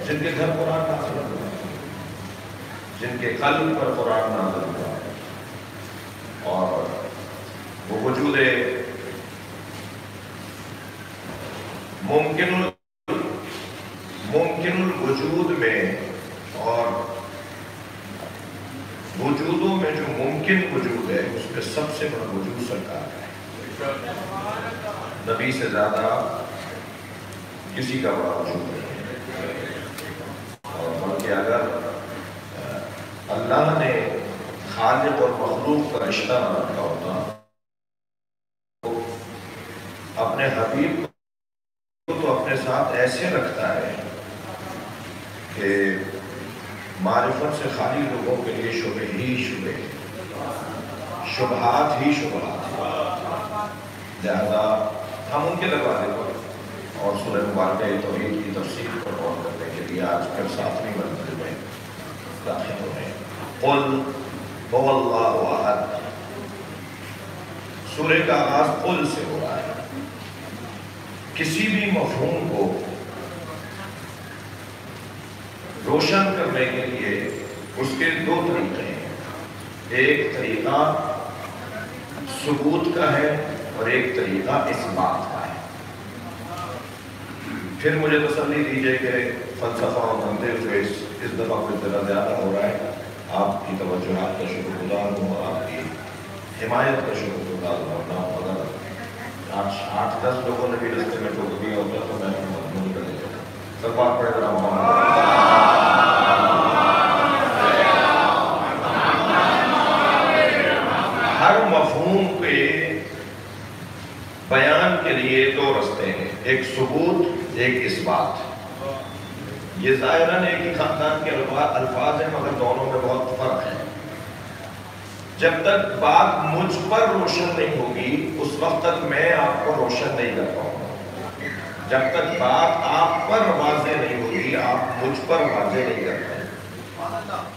جن کے گھر قرآن نازل ہوا ہے، جن کے قلب پر قرآن نازل ہوا ہے، اور وہ وجود ممکن الوجود میں اور وجودوں میں جو ممکن وجود ہے اس میں سب سے بڑا وجود سرکار ہے۔ نبی سے زیادہ کسی کا بڑا وجود نہیں ہے، اور بلکہ اگر اللہ نے خالق اور مخلوق کا رشتہ نہ رکھا ہوتا تو اپنے حبیب کو تو اپنے ساتھ ایسے رکھتا ہے کہ معرفت سے خالی لوگوں کے لیے شبہ ہی شبہ، شبہات ہی شبہات، لہذا ہم ان کے دروازے پر اور سورہ مبارکہ توحید کی تفسیر پر غور کرنے کے لیے آج کل 7ویں منزل میں داخل ہو رہے ہیں۔ قل هو اللہ احد، سورہ کا آغاز قل سے ہو رہا ہے۔ کسی بھی مفہوم کو روشن کرنے کے لیے اس کے دو طریقے ہیں، ایک طریقہ ثبوت کا ہے اور ایک طریقہ اثبات کا ہے۔ پھر مجھے تسلی دیجئے کہ فلسفہ اور منطق جو اس دفعہ کچھ ذرا زیادہ ہو رہا ہے، آپ کی توجہات کا شکر گزار ہوں اور آپ کی حمایت کا شکر گزار ہوں۔ اگر 8-10 لوگوں نے بھی رستے میں ٹوک دیا ہوتا تو میں مضمون کر دیتا تھا۔ سب بات پڑھ رہا ہوں۔ ہر مفہوم کے بیان کے لیے دو رستے ہیں، ایک ثبوت، ایک اثبات۔ یہ ظاہراً ایک ہی خاندان کے الفاظ ہیں مگر دونوں میں بہت فرق ہے۔ جب تک بات مجھ پر روشن نہیں ہوگی اس وقت تک میں آپ کو روشن نہیں کر پاؤں گا۔ جب تک بات آپ پر واضح نہیں ہوگی آپ مجھ پر واضح نہیں کر پائیں۔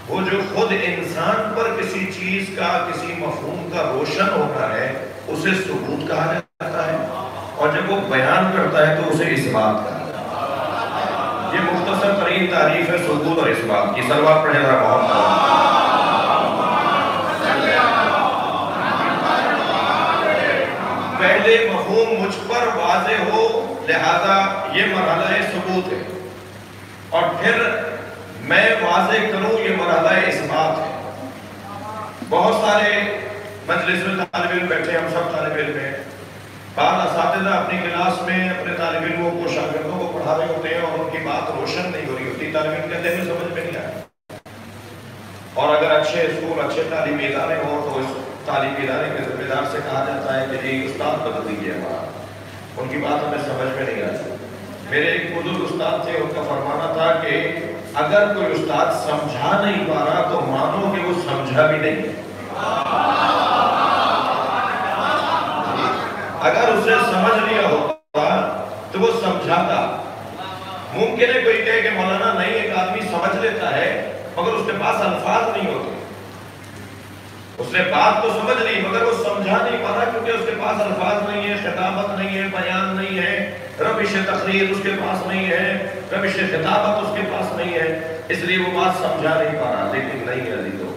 وہ جو خود انسان پر کسی چیز کا، کسی مفہوم کا روشن ہوتا ہے اسے ثبوت کہا جاتا ہے، اور جب وہ بیان کرتا ہے تو اسے اثبات کہا جاتا ہے۔ یہ مختصر ترین تعریف ہے ثبوت اور اثبات کی۔ صلوات پڑھیں ذرا محمد۔ پہلے مفہوم مجھ پر واضح ہو لہذا یہ مرحلہ ثبوت ہے، اور پھر میں واضح کروں یہ مرحلہ اثبات ہے۔ بہت سارے مجلس میں طالب علم بیٹھے، ہم سب طالب علم ہیں، بعض اساتذہ اپنی کلاس میں اپنے طالب علموں کو، شاگردوں کو پڑھا رہے ہوتے ہیں اور ان کی بات روشن نہیں ہو رہی ہوتی، طالب علم کہتے ہیں سمجھ میں نہیں آیا۔ اور اگر اچھے اسکول، اچھے تعلیمی ادارے ہوں تو اس تعلیمی ادارے کے ذمہ دار سے کہا جاتا ہے کہ جی استاد بدل دیجیے ہمارا، ان کی بات ہمیں سمجھ میں نہیں آتی۔ میرے ایک بزرگ استاد تھے، ان کا فرمانا تھا کہ اگر کوئی استاد سمجھا نہیں پا رہا تو مانو کہ وہ سمجھا بھی نہیں ہے۔ اگر اسے سمجھ لیا ہوتا تو وہ سمجھاتا۔ ممکن ہے کوئی کہے کہ مولانا نہیں، ایک آدمی سمجھ لیتا ہے مگر اس کے پاس الفاظ نہیں ہوتے، اس نے بات تو سمجھ لی مگر وہ سمجھا نہیں پا رہا کیونکہ اس کے پاس الفاظ نہیں ہے، خطابت نہیں ہے، بیان نہیں ہے، روش تقریر اس کے پاس نہیں ہے، روش خطابت اس کے پاس نہیں ہے، اس لیے وہ بات سمجھا نہیں پا رہا۔ لیکن نہیں عزیزو،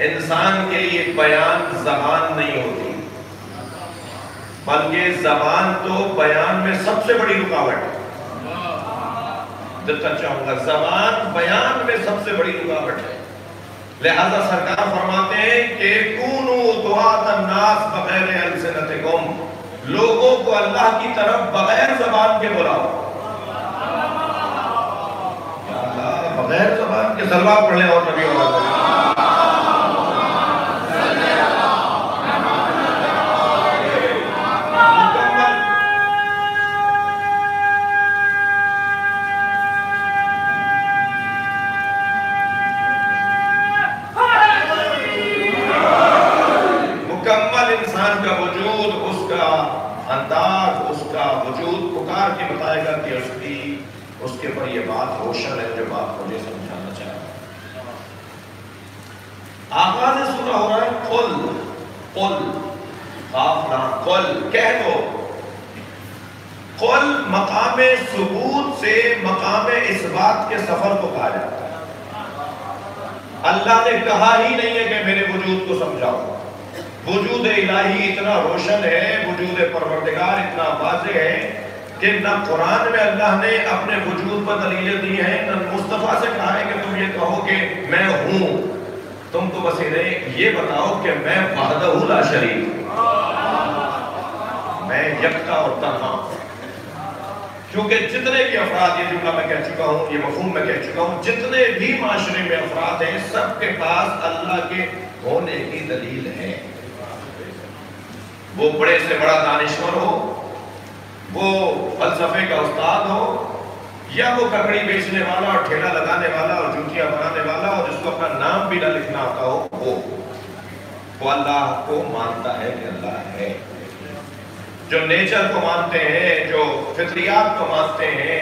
انسان کے لیے بیان زبان نہیں ہوتی، بلکہ زبان تو بیان میں سب سے بڑی رکاوٹ ہے۔ دقت چاہوں گا، زبان بیان میں سب سے بڑی رکاوٹ ہے۔ لہذا سرکار فرماتے ہیں کہ کونو دعاۃ الناس بغیر السنتکم، لوگوں کو اللہ کی طرف بغیر زبان کے بلاؤ۔ بغیر زبان کے صلوات پڑھ لیں اور نبی اور انداز، اس کا وجود پکار کے بتائے گا کہ اس کے پر یہ بات روشن ہے جو بات مجھے سمجھانا چاہتا ہے۔ آغاز سورہ ہو رہا ہے قل، قل، قاف لام، قل، کہہ دو۔ قل مقام ثبوت سے مقام اس بات کے سفر کو کہا جاتا ہے۔ اللہ نے کہا ہی نہیں ہے کہ میرے وجود کو سمجھاؤ۔ وجود الہی اتنا روشن ہے، وجود پروردگار اتنا واضح ہے کہ نہ قرآن میں اللہ نے اپنے وجود پر دلیلیں دی ہیں، نہ مصطفیٰ سے کہا ہے کہ تم یہ کہو کہ میں ہوں۔ تم تو بس انہیں یہ بتاؤ کہ میں وحدہ لا شریک ہوں، میں یکتا اور تنہا ہوں۔ کیونکہ جتنے بھی افراد، یہ جملہ میں کہہ چکا ہوں، یہ مفہوم میں کہہ چکا ہوں، جتنے بھی معاشرے میں افراد ہیں سب کے پاس اللہ کے ہونے کی دلیل ہے۔ وہ بڑے سے بڑا دانشور ہو، وہ فلسفے کا استاد ہو، یا وہ ککڑی بیچنے والا اور ٹھیلا لگانے والا اور جوتیاں بنانے والا اور جس کو اپنا نام بھی نہ لکھنا آتا ہو، وہ اللہ کو مانتا ہے کہ اللہ ہے۔ جو نیچر کو مانتے ہیں، جو فطریات کو مانتے ہیں،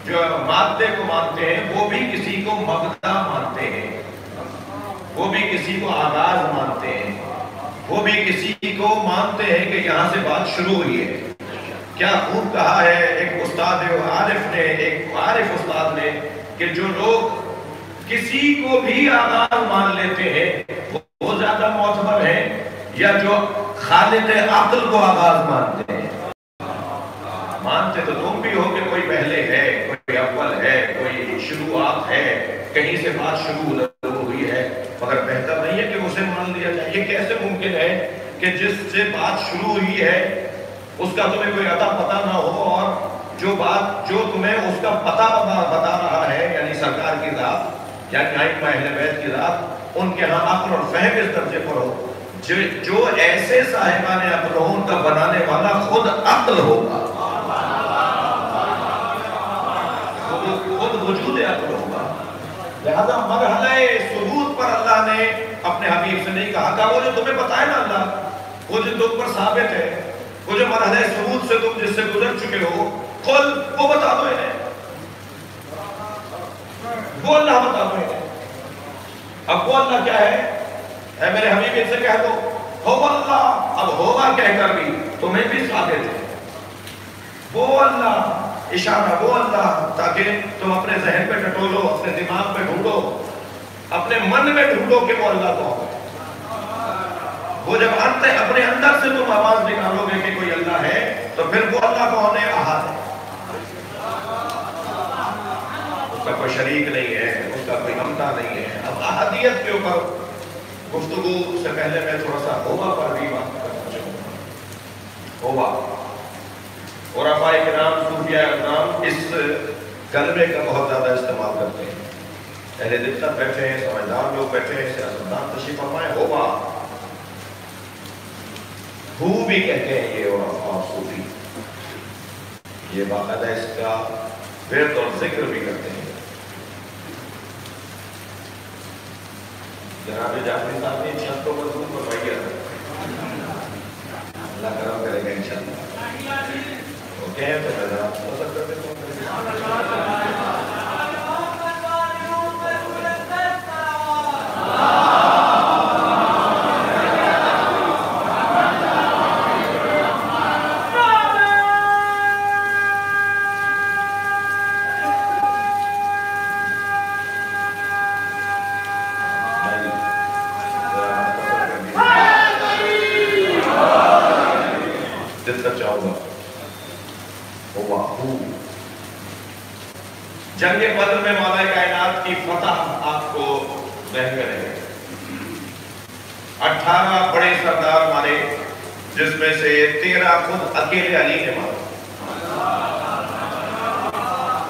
جو مادے کو مانتے ہیں، وہ بھی کسی کو مبدا مانتے ہیں، وہ بھی کسی کو آغاز مانتے ہیں، وہ بھی کسی کو مانتے ہیں کہ یہاں سے بات شروع ہوئی ہے۔ کیا خوب کہا ہے ایک استاد عارف نے، ایک عارف استاد نے، کہ جو لوگ کسی کو بھی آغاز مان لیتے ہیں وہ زیادہ معتبر ہیں، یا جو خالق عقل کو آغاز مانتے ہیں۔ مانتے تو تم بھی ہو کہ کوئی پہلے ہے، کوئی اول ہے، کوئی شروعات ہے، کہیں سے بات شروع ہوئی ہے، مگر بہتر نہیں ہے کہ اسے مان لیا جائے۔ یہ کیسے ممکن ہے کہ جس سے بات شروع ہوئی ہے اس کا تمہیں کوئی عطا پتہ نہ ہو، اور جو تمہیں اس کا پتہ بتا رہا ہے، یعنی سرکار کی ذات، یعنی ائمہ اہل بیت کی ذات، ان کے ہاں عقل اور فہم اس درجے پر ہو۔ جو ایسے صاحبان عقل ہوں، ان کا بنانے والا خود عقل ہوگا، خود وجود عقل ہوگا۔ لہذا مرحلہ ثبوت پر اللہ نے اپنے حبیب سے نہیں کہا کہ وہ جو تمہیں پتا ہے نا اللہ، وہ جو تم پر ثابت ہے، وہ جو مرحلہ ثبوت سے تم جس سے گزر چکے ہو، قل وہ بتا دو انہیں، وہ اللہ بتا دو انہیں۔ اب وہ اللہ کیا ہے؟ اے میرے حبیب ان سے کہہ دو ہو اللہ۔ اب ہوگا کہہ کر بھی تمہیں بھی ثابت ہے وہ اللہ، اشارہ وہ اللہ، تاکہ تم اپنے ذہن پہ ٹٹولو، اپنے دماغ پہ ڈھونڈو، اپنے من میں ڈھونڈو کہ وہ اللہ کون ہے۔ وہ جب اپنے اندر سے تم آواز نکالو گے کہ کوئی اللہ ہے، تو پھر وہ اللہ کون ہے؟ احد ہے، اس کا کوئی شریک نہیں ہے، اس کا کوئی ہمتا نہیں ہے۔ اب احدیت کے اوپر گفتگو سے پہلے میں تھوڑا سا ہووا پر بھی بات کرنا چاہوں گا۔ ہووا، عرفاء کرام، صوفیاء کرام اس کلمے کا بہت زیادہ استعمال کرتے ہیں۔ اہل دقت بیٹھے ہیں، سمجھدار لوگ بیٹھے ہیں، سیاستدان تشریف فرمائے، ہووا ہو بھی کہتے ہیں یہ عرفاء صوفی، یہ باقاعدہ اس کا ورد اور ذکر بھی کرتے ہیں۔ جناب جعفری صاحب نے چھت کو مضبوط فرمائی ہے، اللہ کرم کرے گا انشاءاللہ۔ اوکے ہیں تو میں ذرا مدد کر دیتا ہوں۔ جنگ بدر میں مولا کائنات کی فتح آپ کو ذہن کرے گا۔ 18 بڑے سردار مارے، جس میں سے 13 خود اکیلے علی نے مارے،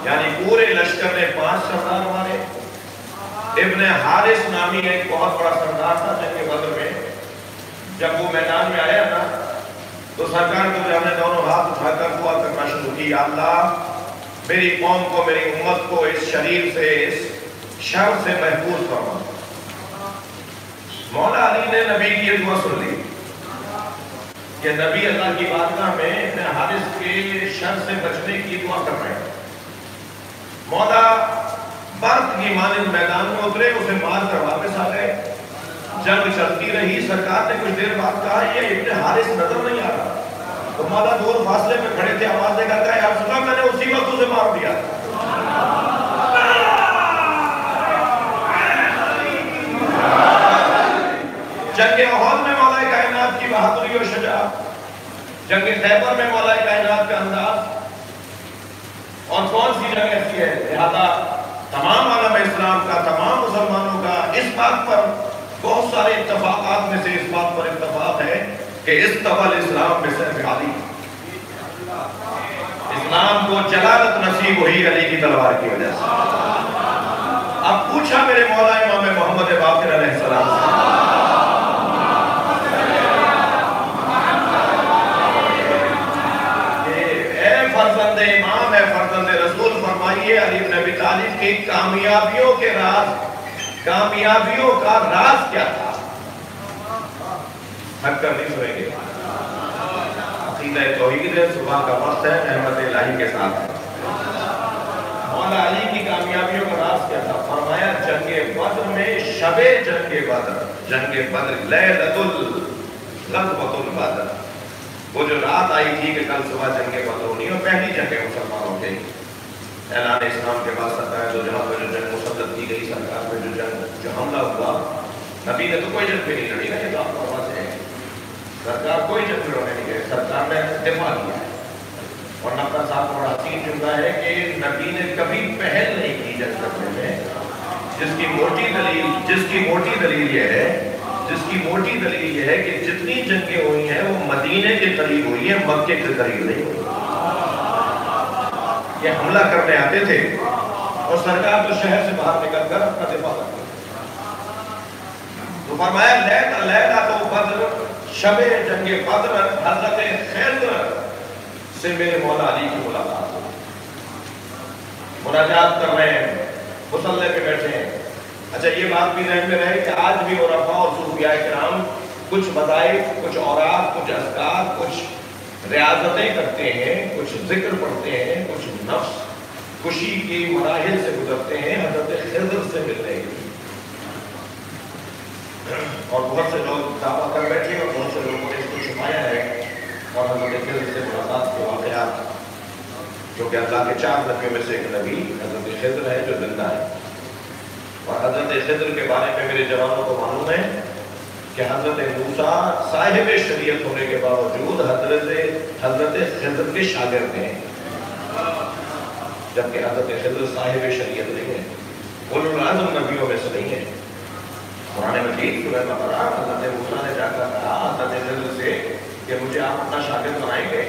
یعنی پورے لشکر نے 5 سردار مارے۔ ابن حارث نامی ایک بہت بڑا سردار تھا جنگ بدر میں، جب وہ میدان میں آیا نا تو سرکار کو جب نے دونوں ہاتھ اٹھا کر دعا کرنا شروع کی، اللہ میری قوم کو، میری امت کو اس شریر سے، اس شر سے محفوظ فرما۔ مولا علی نے نبی کی یہ دعا سن لی کہ نبی اللہ کی بارگاہ میں ابن حارث کے شر سے بچنے کی دعا کر رہے ہیں۔ مولا برق کی مانند میدان میں اترے، اسے مار کر واپس آ گئے۔ جنگ چلتی رہی، سرکار نے کچھ دیر بعد کہا یہ ابن حارث نظر نہیں آ رہا، تو مولا دور فاصلے میں کھڑے تھے، آواز دے کر کہا یا رسول اللہ میں نے اسی وقت اسے مار دیا۔ جنگ خیبر میں مولا کائنات کا انداز اور کون سی جنگ ایسی ہے؟ لہذا تمام عالم اسلام کا، تمام مسلمانوں کا اس بات پر بہت سارے اتفاقات میں سے اس بات پر اتفاق ہے کہ استوى الاسلام بسیف علی، اسلام کو جلالت نصیب ہوئی علی کی تلوار کی وجہ سے۔ اب پوچھا میرے مولا امام محمد باقر علیہ السلام سے، فرزند امام ہے، فرزند رسول، فرمائیے علی بن ابی طالب کی کامیابیوں کے راز، کامیابیوں کا راز کیا تھا؟ تھک کر نہیں سوئیں گے، عقیدہ توحید ہے، صبح کا وقت ہے، رحمت الہی کے ساتھ ہے۔ مولا علی کی کامیابیوں کا راز کیا تھا؟ فرمایا جنگ بدر میں، شب جنگ بدر، جنگ بدر، لیلۃ غزوۃ البدر، وہ جو رات آئی تھی کہ کل صبح جنگ بدر ہونی، اور پہلی جنگ ہے مسلمانوں کے اعلان اسلام کے بعد سرکار جو جہاں پہ جو جنگ مسلط کی گئی، سرکار پہ جو جنگ، جو حملہ ہوا، نبی نے تو کوئی جنگ پہ نہیں لڑی نا، یہ تو آپ کو پتہ ہے، سرکار کوئی جنگ لڑنے نہیں گئے، سرکار نے دفاع کیا ہے۔ اور نقطہ صاحب بڑا حسین جملہ ہے کہ نبی نے کبھی پہل نہیں کی جنگ کرنے میں، جس کی موٹی دلیل یہ ہے، جس کی موٹی دلیل یہ ہے کہ جتنی جنگیں ہوئی ہیں وہ مدینے کے قریب ہوئی ہیں، مکے کے قریب نہیں ہوئی۔ یہ حملہ کرنے آتے تھے اور سرکار تو شہر سے باہر نکل کر اپنا دفاع کرتے تھے۔ تو فرمایا لیلۃ بدر، شب جنگ بدر، حضرت خضر سے میرے مولا علی کی ملاقات ہوئی، مناجات کر رہے ہیں، مصلی پہ بیٹھے ہیں۔ اچھا یہ بات بھی ذہن میں رہے کہ آج بھی عرفاء اور صوفیاء کرام کچھ وظائف، کچھ اوراق، کچھ اذکار، کچھ ریاضتیں کرتے ہیں، کچھ ذکر پڑھتے ہیں، کچھ نفس خوشی کی مراحل سے گزرتے ہیں حضرت خضر سے ملنے کے لیے۔ اور بہت سے لوگ دعویٰ کر بیٹھے اور بہت سے لوگوں نے اس کو چھپایا ہے، اور حضرت خضر سے ملاقات کے واقعات، جو کہ اللہ کے 4 نبیوں میں سے ایک نبی حضرت خضر ہے جو زندہ ہے۔ اور حضرت خضر کے بارے میں میرے جوانوں کو معلوم ہے کہ حضرت موسیٰ صاحب شریعت ہونے کے باوجود حضرت خضر کے شاگرد ہیں، جبکہ حضرت خضر صاحب شریعت نہیں ہے، اولو العزم نبیوں میں سے نہیں ہے۔ قرآن مجید سورہ بقرہ، حضرت موسیٰ نے جا کر کہا حضرت خضر سے کہ مجھے آپ اپنا شاگرد بنائیں گے،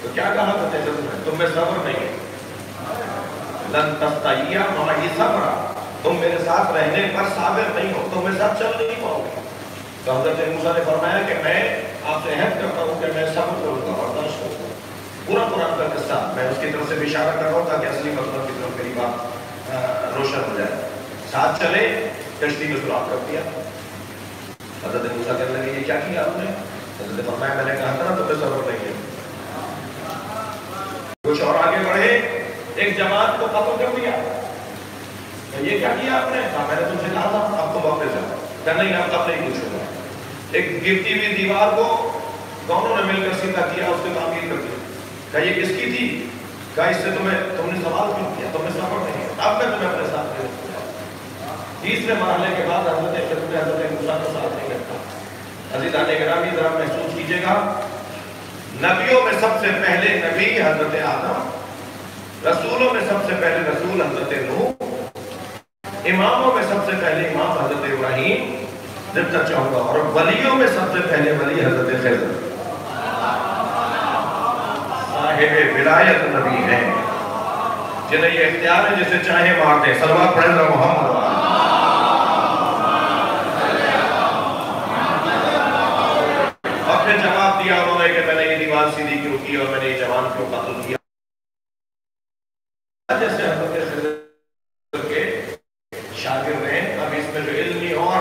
تو کیا کہا حضرت خضر نے؟ تم میں صبر نہیں ہے، لن تستطیع معی صبرا، تم میرے ساتھ رہنے پر صابر نہیں ہو، تم میرے ساتھ چل نہیں پاؤ گے۔ تو حضرت موسیٰ نے فرمایا کہ میں آپ سے عہد کرتا ہوں کہ میں صبر کروں گا، برداشت کروں گا۔ پورا قرآن کا قصہ میں اس کی طرف سے بھی اشارہ کر رہا ہوں تاکہ اصلی مطلب کی طرف میری بات روشن ہو جائے۔ ساتھ چلے، کشتی میں سوراخ کر دیا۔ حضرت موسیٰ کہنے لگے یہ کیا کیا آپ نے؟ حضرت نے فرمایا میں نے کہا تھا نا تمہیں صبر نہیں ہے۔ کچھ اور آگے بڑھے، ایک جماعت کو قتل کر دیا۔ یہ کیا کیا آپ نے؟ کہا میں نے تم سے کہا تھا اب تم واپس جاؤ۔ کہا نہیں اب نہیں پوچھوں گا۔ ایک گرتی ہوئی دیوار کو دونوں نے مل کر سیدھا کیا، اس کو تعمیر کر دیا۔ کہا یہ کس کی تھی؟ کہا اس سے تم نے سوال کیوں کیا؟ تم نے صبر نہیں ہے، اب میں تمہیں اپنے ساتھ لے جاؤں گا۔ تیسرے مرحلے کے بعد حضرت خضر نے حضرت موسیٰ کو ساتھ نہیں رکھا۔ عزیزان گرامی ذرا محسوس کیجیے گا، نبیوں میں سب سے پہلے نبی حضرت آدم، رسولوں میں سب سے پہلے رسول حضرت نوح، اماموں میں سب سے پہلے امام حضرت ابراہیم، جتنا چاہوں گا، اور ولیوں میں سب سے پہلے ولی حضرت خضر، صاحب ولایت نبی ہیں، جنہیں یہ اختیار ہے جسے چاہے مار دیں۔ صلوات پڑھیں ذرا محمد۔ اور پھر جواب دیا انہوں نے کہ میں نے یہ دیوار سیدھی کیوں کی اور میں نے یہ جوان کیوں قتل کیا، جیسے حضرت خضر کے شاگرد ہیں۔ اب اس میں جو علمی اور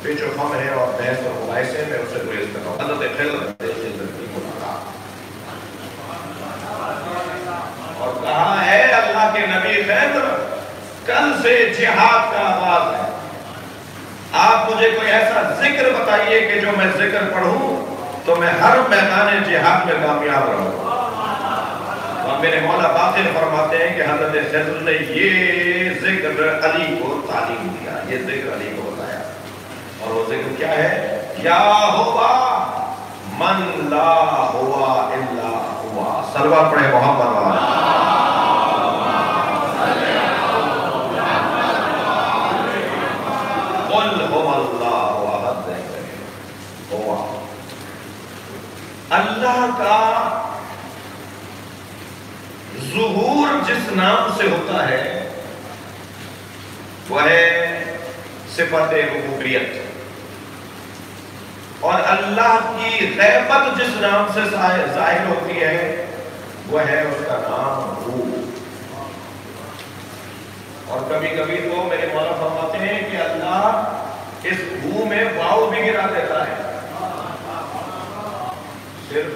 پیچ و خم ہے اور بحث اور مباحثے میں اسے گریز کر رہا ہوں۔ حضرت خضر کی ملاقات اور کہا ہے اللہ کے نبی خضر کل سے جہاد کا آغاز ہے، آپ مجھے کوئی ایسا ذکر بتائیے کہ جو میں ذکر پڑھوں تو میں ہر میدان جہاد میں کامیاب رہوں۔ اور میرے مولا باقر فرماتے ہیں کہ حضرت خضر نے یہ ذکر علی کو تعلیم دیا، یہ ذکر علی کو بتایا، اور وہ ذکر کیا ہے؟ یا ہوا من لا ہوا الا ہوا. صلوات پڑھے محمد والا. قل هو اللہ احد. ہوا اللہ کا ظہور جس نام سے ہوتا ہے وہ ہے صفت ربوبیت، اور اللہ کی غیبت جس نام سے ظاہر ہوتی ہے وہ ہے اس کا نام ہو. اور کبھی کبھی تو میرے مولا فرماتے ہیں کہ اللہ اس ہو میں واو بھی گرا دیتا ہے، صرف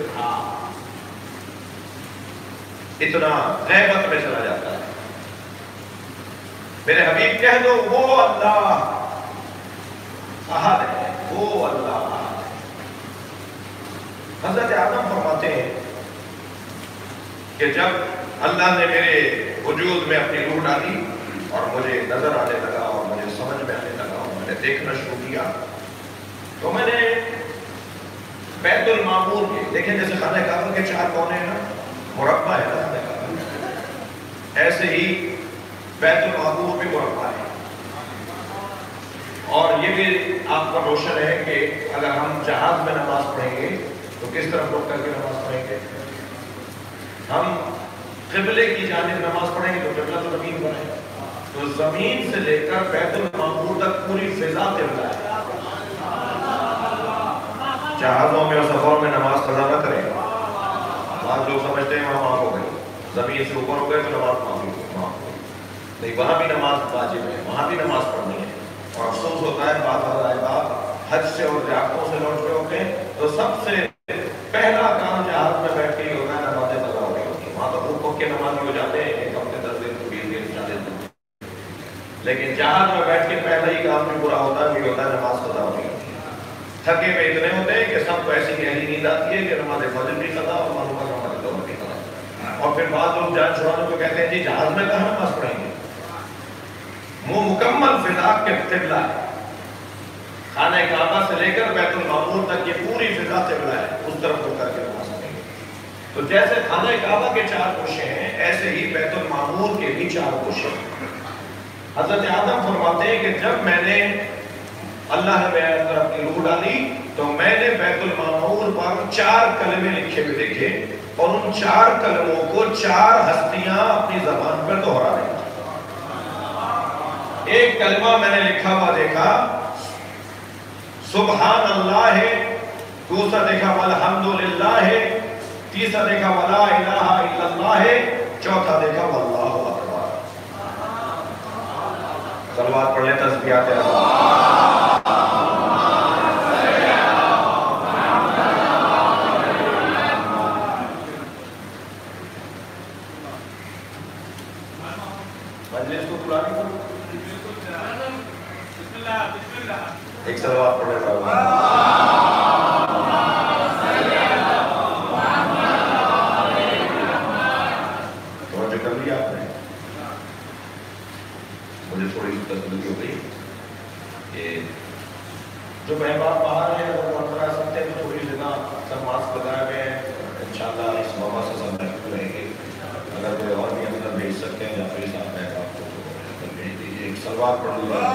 اتنا غیبت میں چلا جاتا ہے. میرے حبیب کہہ دو وہ اللہ احد ہے، وہ اللہ احد ہے. حضرت آدم فرماتے ہیں کہ جب اللہ نے میرے وجود میں اپنی روح ڈالی اور مجھے نظر آنے لگا اور مجھے سمجھ میں آنے لگا اور میں نے دیکھنا شروع کیا، تو میں نے بیت المعمور کے دیکھیں، جیسے خانہ کعبہ کے 4 کونے ہیں نا، مربع ہے نا خانہ کعبہ، ایسے ہی بیت المعمور بھی مربع ہے. اور یہ بھی آپ کا روشن ہے کہ اگر ہم جہاز میں نماز پڑھیں گے تو کس طرف رخ کر کے نماز پڑھیں گے؟ ہم قبلے کی جانب نماز پڑھیں گے تو قبلہ تو زمین پر ہے، تو زمین سے لے کر بیت المعمور تک پوری فضا قبلہ ہے. جہازوں میں اور سفر میں نماز قضا نہ کریں. بعض لوگ سمجھتے ہیں وہاں معاف ہو گئے، زمین سے اوپر ہو گئے تو نماز معاف ہو نہیں، وہاں بھی نماز واجب ہے، وہاں بھی نماز پڑھنی ہے. اور افسوس ہوتا ہے بعض حضرات حج سے اور زیارتوں سے لوٹ رہے ہوتے ہیں تو سب سے پہلا کام جہاز میں بیٹھ کے ہی ہوتا ہے نمازیں قضا ہو رہی ہوتی ہیں. وہاں تو روک کے نماز ہو جاتے ہیں 1 ہفتے 10 دن 20 دن 40 دن، لیکن جہاز میں بیٹھ کے پہلا ہی کام جو برا ہوتا ہے وہ ہوتا ہے نماز قضا ہو رہی ہوتی ہے. تھکے میں اتنے ہوتے ہیں کہ سب کو ایسی گہری نیند آتی ہے کہ نماز فجر بھی قضا اور معلوم نماز ظہر بھی قضا. اور پھر بعض لوگ جان چھڑانے کو کہتے ہیں جی جہاز میں کہاں نماز پڑھیں گے؟ وہ مکمل فضا کے قبلہ ہے. خانہ کعبہ سے لے کر بیت المعمور تک یہ پوری فضا قبلہ ہے، اس طرف ہو کر کے نماز پڑھیں گے. تو جیسے خانہ کعبہ کے 4 گوشے ہیں ایسے ہی بیت المعمور کے بھی 4 گوشے ہیں. حضرت آدم فرماتے ہیں کہ جب میں نے اللہ نے میرے اندر اپنی روح ڈالی تو میں نے بیت المعمور پر 4 کلمے لکھے ہوئے دیکھے، اور ان 4 کلموں کو 4 ہستیاں اپنی زبان پر دہرا رہی. ایک کلمہ میں نے لکھا ہوا دیکھا سبحان اللہ ہے، دوسرا دیکھا والحمدللہ ہے، تیسرا دیکھا ولا الہ الا اللہ ہے، چوتھا دیکھا واللہ اکبر. صلوات پڑھ لیں، تسبیحات اللہ. مجلس کو بلانی کرو، ایک صلوات پڑھ لیں. توجہ کر لیا آپ نے؟ مجھے تھوڑی سی تسلی ہو گئی کہ جو بہن باپ باہر ہیں وہ منظر آ سکتے ہیں، تو تھوڑی جگہ سب ماسک لگائے ہوئے ہیں. انشاءاللہ اس موقع سے سب محفوظ رہیں گے. اگر کوئی اور بھی اندر بھیج سکتے ہیں یا پھر صاحب بہن باپ کو بھیج دیجیے. ایک صلوات پڑھ لیجیے.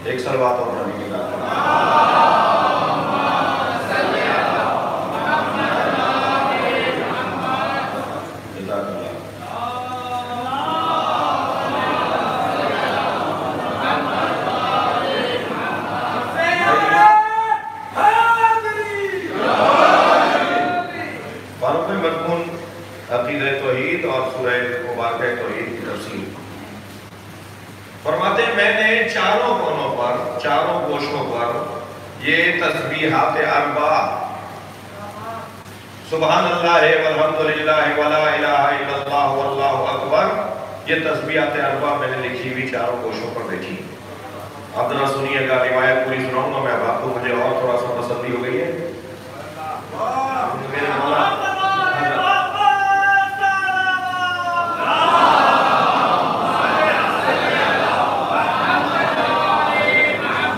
ایک صلوات اور پڑھنے کی بات عقیدہ توحید اور سورہ مبارکہ توحید کی تفسیر. فرماتے ہیں میں نے چاروں کونوں پر، چاروں گوشوں پر یہ تسبیحات اربع، سبحان اللہ والحمدللہ ولا الہ الا اللہ واللہ اکبر، یہ تسبیحات اربع میں نے لکھی ہوئی چاروں کوشوں پر دیکھی۔ اب ذرا سنیے گا، روایت پوری سناؤں گا میں آپ کو، مجھے اور تھوڑا سا تسلی ہو گئی ہے۔ میرے مولا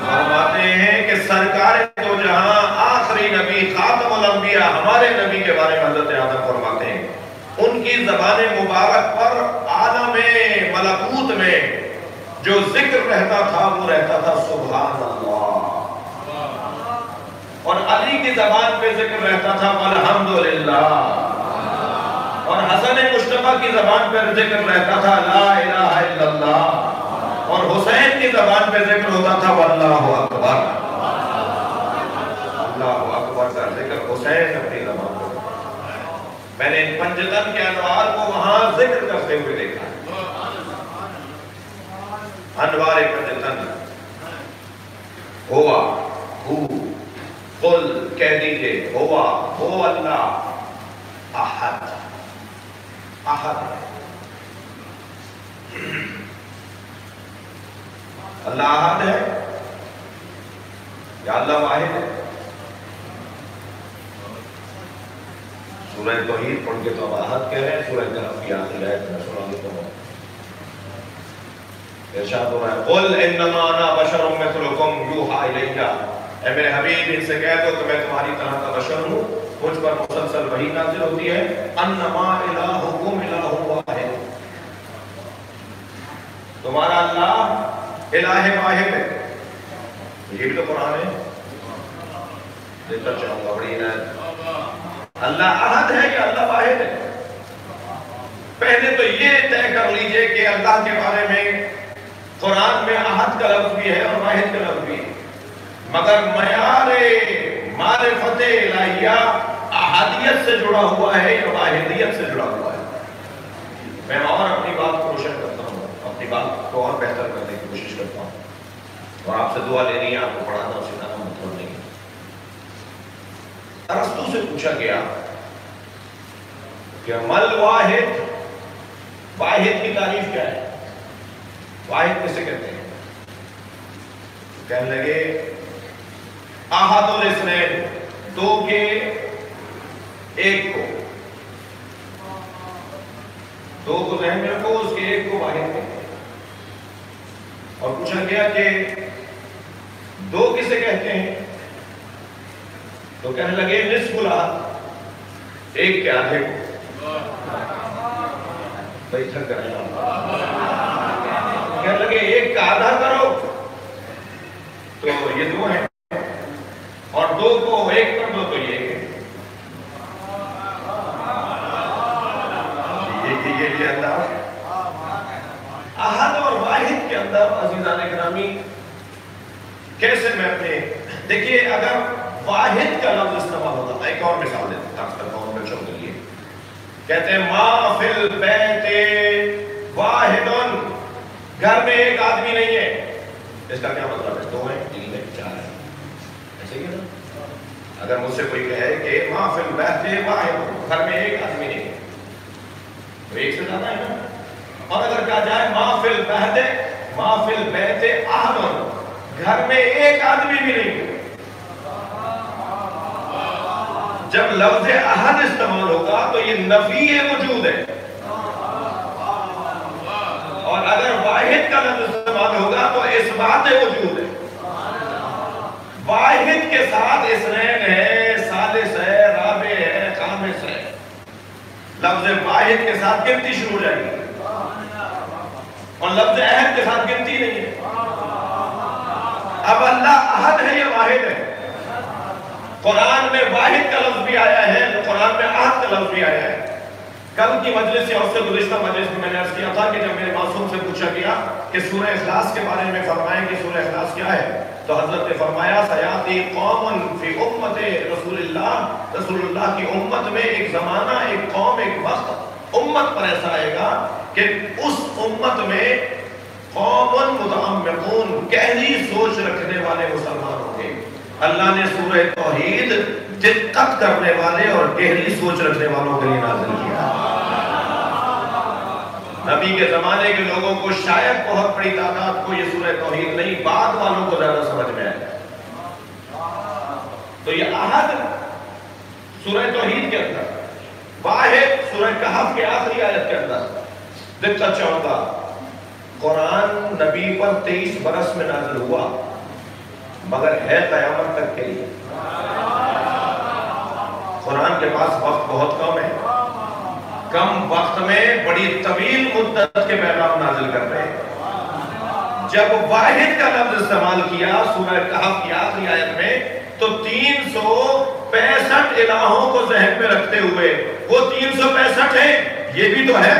فرماتے ہیں کہ سرکار دو جہاں آخری نبی خاتم الانبیاء ہمارے نبی کے بارے میں حضرت آدم فرماتے ہیں، ان کی زبان مبارک پر عالم ملکوت میں جو ذکر رہتا تھا وہ رہتا تھا سبحان اللہ، اور علی کی زبان پہ ذکر رہتا تھا الحمدللہ، اور حسن مشتبہ کی زبان پہ ذکر رہتا تھا لا الہ الا اللہ، اور حسین کی زبان پہ ذکر ہوتا تھا واللہ اکبر۔ اللہ اکبر کا ذکر حسین اپنی زبان پہ، میں نے پنجتن کے انوار کو وہاں ذکر کرتے ہوئے دیکھا، انوار پنجتن، ہوا ہو قل کہہ دیجئے، ہوا وہ اللہ احد، احد اللہ احد ہے یا اللہ واحد ہے؟ سورہ توحید پڑھ کے تو اب احد کہہ رہے ہیں، سورہ کہف کی آخری آیت میں سنا دیتا ہوں، ارشاد ہو رہا ہے قل انما انا بشر مثلکم یوحی الی، اے میرے حبیب ان سے کہہ دو کہ میں تمہاری طرح کا بشر ہوں، مجھ پر مسلسل وحی نازل ہوتی ہے، انما الہکم الہ واحد، تمہارا اللہ الہ واحد ہے۔ یہ بھی تو قرآن ہے، دیکھتا چاہوں گا بڑی عنایت، اللہ احد ہے یا اللہ واحد ہے؟ پہلے تو یہ طے کر لیجئے کہ اللہ کے بارے میں قرآن میں احد کا لفظ بھی ہے اور واحد کا لفظ بھی ہے، مگر معیار معرفت الہیہ احدیت سے جڑا ہوا ہے یا واحدیت سے جڑا ہوا ہے؟ میں اور اپنی بات کو روشن کرتا ہوں، اپنی بات کو اور بہتر کرنے کی کوشش کرتا ہوں، اور آپ سے دعا لینی ہے، آپ کو پڑھانا اور سکھانا مطلب نہیں ہے۔ ارسطو سے پوچھا گیا کہ مل واحد، واحد کی تعریف کیا ہے؟ واحد کسے کہتے ہیں؟ کہنے لگے احد الاثنین، دو کے ایک کو، دو کو ذہن میں رکھو، اس کے ایک کو واحد کہتے ہیں۔ اور پوچھا گیا کہ دو کسے کہتے ہیں؟ تو کہنے لگے نصف الاحد، ایک کے آدھے کو۔ بھائی تھک گئے کہنے لگے ایک کا آدھا کرو تو یہ دو ہیں، اور دو کو ایک کر دو تو یہ ایک ہے۔ یہ انداز احد اور واحد کے اندر عزیزان گرامی کیسے میں اپنے دیکھیے، اگر واحد کا لفظ استعمال ہوتا، ایک اور مثال دیتے تاکہ اور بچوں کے لیے، کہتے ہیں ما فی البیت واحد، گھر میں ایک آدمی نہیں ہے، اس کا کیا مطلب ہے؟ دو ہیں، تین ہیں، چار ہیں، ایسے ہی ہے نا؟ اگر مجھ سے کوئی کہے کہ ما فی البیت واحد، گھر میں ایک آدمی نہیں ہے، تو ایک سے زیادہ ہے نا؟ اور اگر کہا جائے ما فی البیت احد، گھر میں ایک آدمی بھی نہیں ہے، جب لفظ احد استعمال ہوگا تو یہ نفی وجود ہے، اور اگر واحد کا لفظ استعمال ہوگا تو اثبات وجود ہے۔ واحد کے ساتھ اثنین ہے، ثالث ہے، رابع ہے، خامس ہے، لفظ واحد کے ساتھ گنتی شروع ہو جائے گی، اور لفظ احد کے ساتھ گنتی نہیں ہے۔ اب اللہ احد ہے یا واحد ہے؟ قرآن میں واحد کا لفظ بھی آیا ہے، قرآن میں احد کا لفظ بھی آیا ہے۔ کل کی مجلس سے اور سے گزشتہ مجلس میں نے عرض کیا تھا کہ جب میرے معصوم سے پوچھا گیا کہ سورہ اخلاص کے بارے میں فرمائیں کہ سورہ اخلاص کیا ہے، تو حضرت نے فرمایا سیاتی قوم فی امت رسول اللہ کی امت میں ایک زمانہ، ایک قوم، ایک وقت امت پر ایسا آئے گا کہ اس امت میں قوم متعمقون، گہری سوچ رکھنے والے مسلمان ہوں گے، اللہ نے سورہ توحید دقت کرنے والے اور گہری سوچ رکھنے والوں کے لیے نازل کیا۔ نبی کے زمانے کے لوگوں کو شاید بہت بڑی تعداد کو یہ سورہ توحید نہیں، بعد والوں کو زیادہ سمجھ میں آئے۔ تو یہ احد سورہ توحید کے اندر، واحد سورہ کہف کے آخری آیت کے اندر، دقت چاہوں گا قرآن نبی پر 23 برس میں نازل ہوا، مگر ہے قیامت تک کے لیے۔ قرآن کے پاس وقت بہت کم ہے، کم وقت میں بڑی طویل مدت کے پیغام نازل کر رہے ہیں۔ جب واحد کا لفظ استعمال کیا سورہ کہف کی آخری آیت میں، تو 365 الہوں کو ذہن میں رکھتے ہوئے، وہ 365 ہیں، یہ بھی تو ہے۔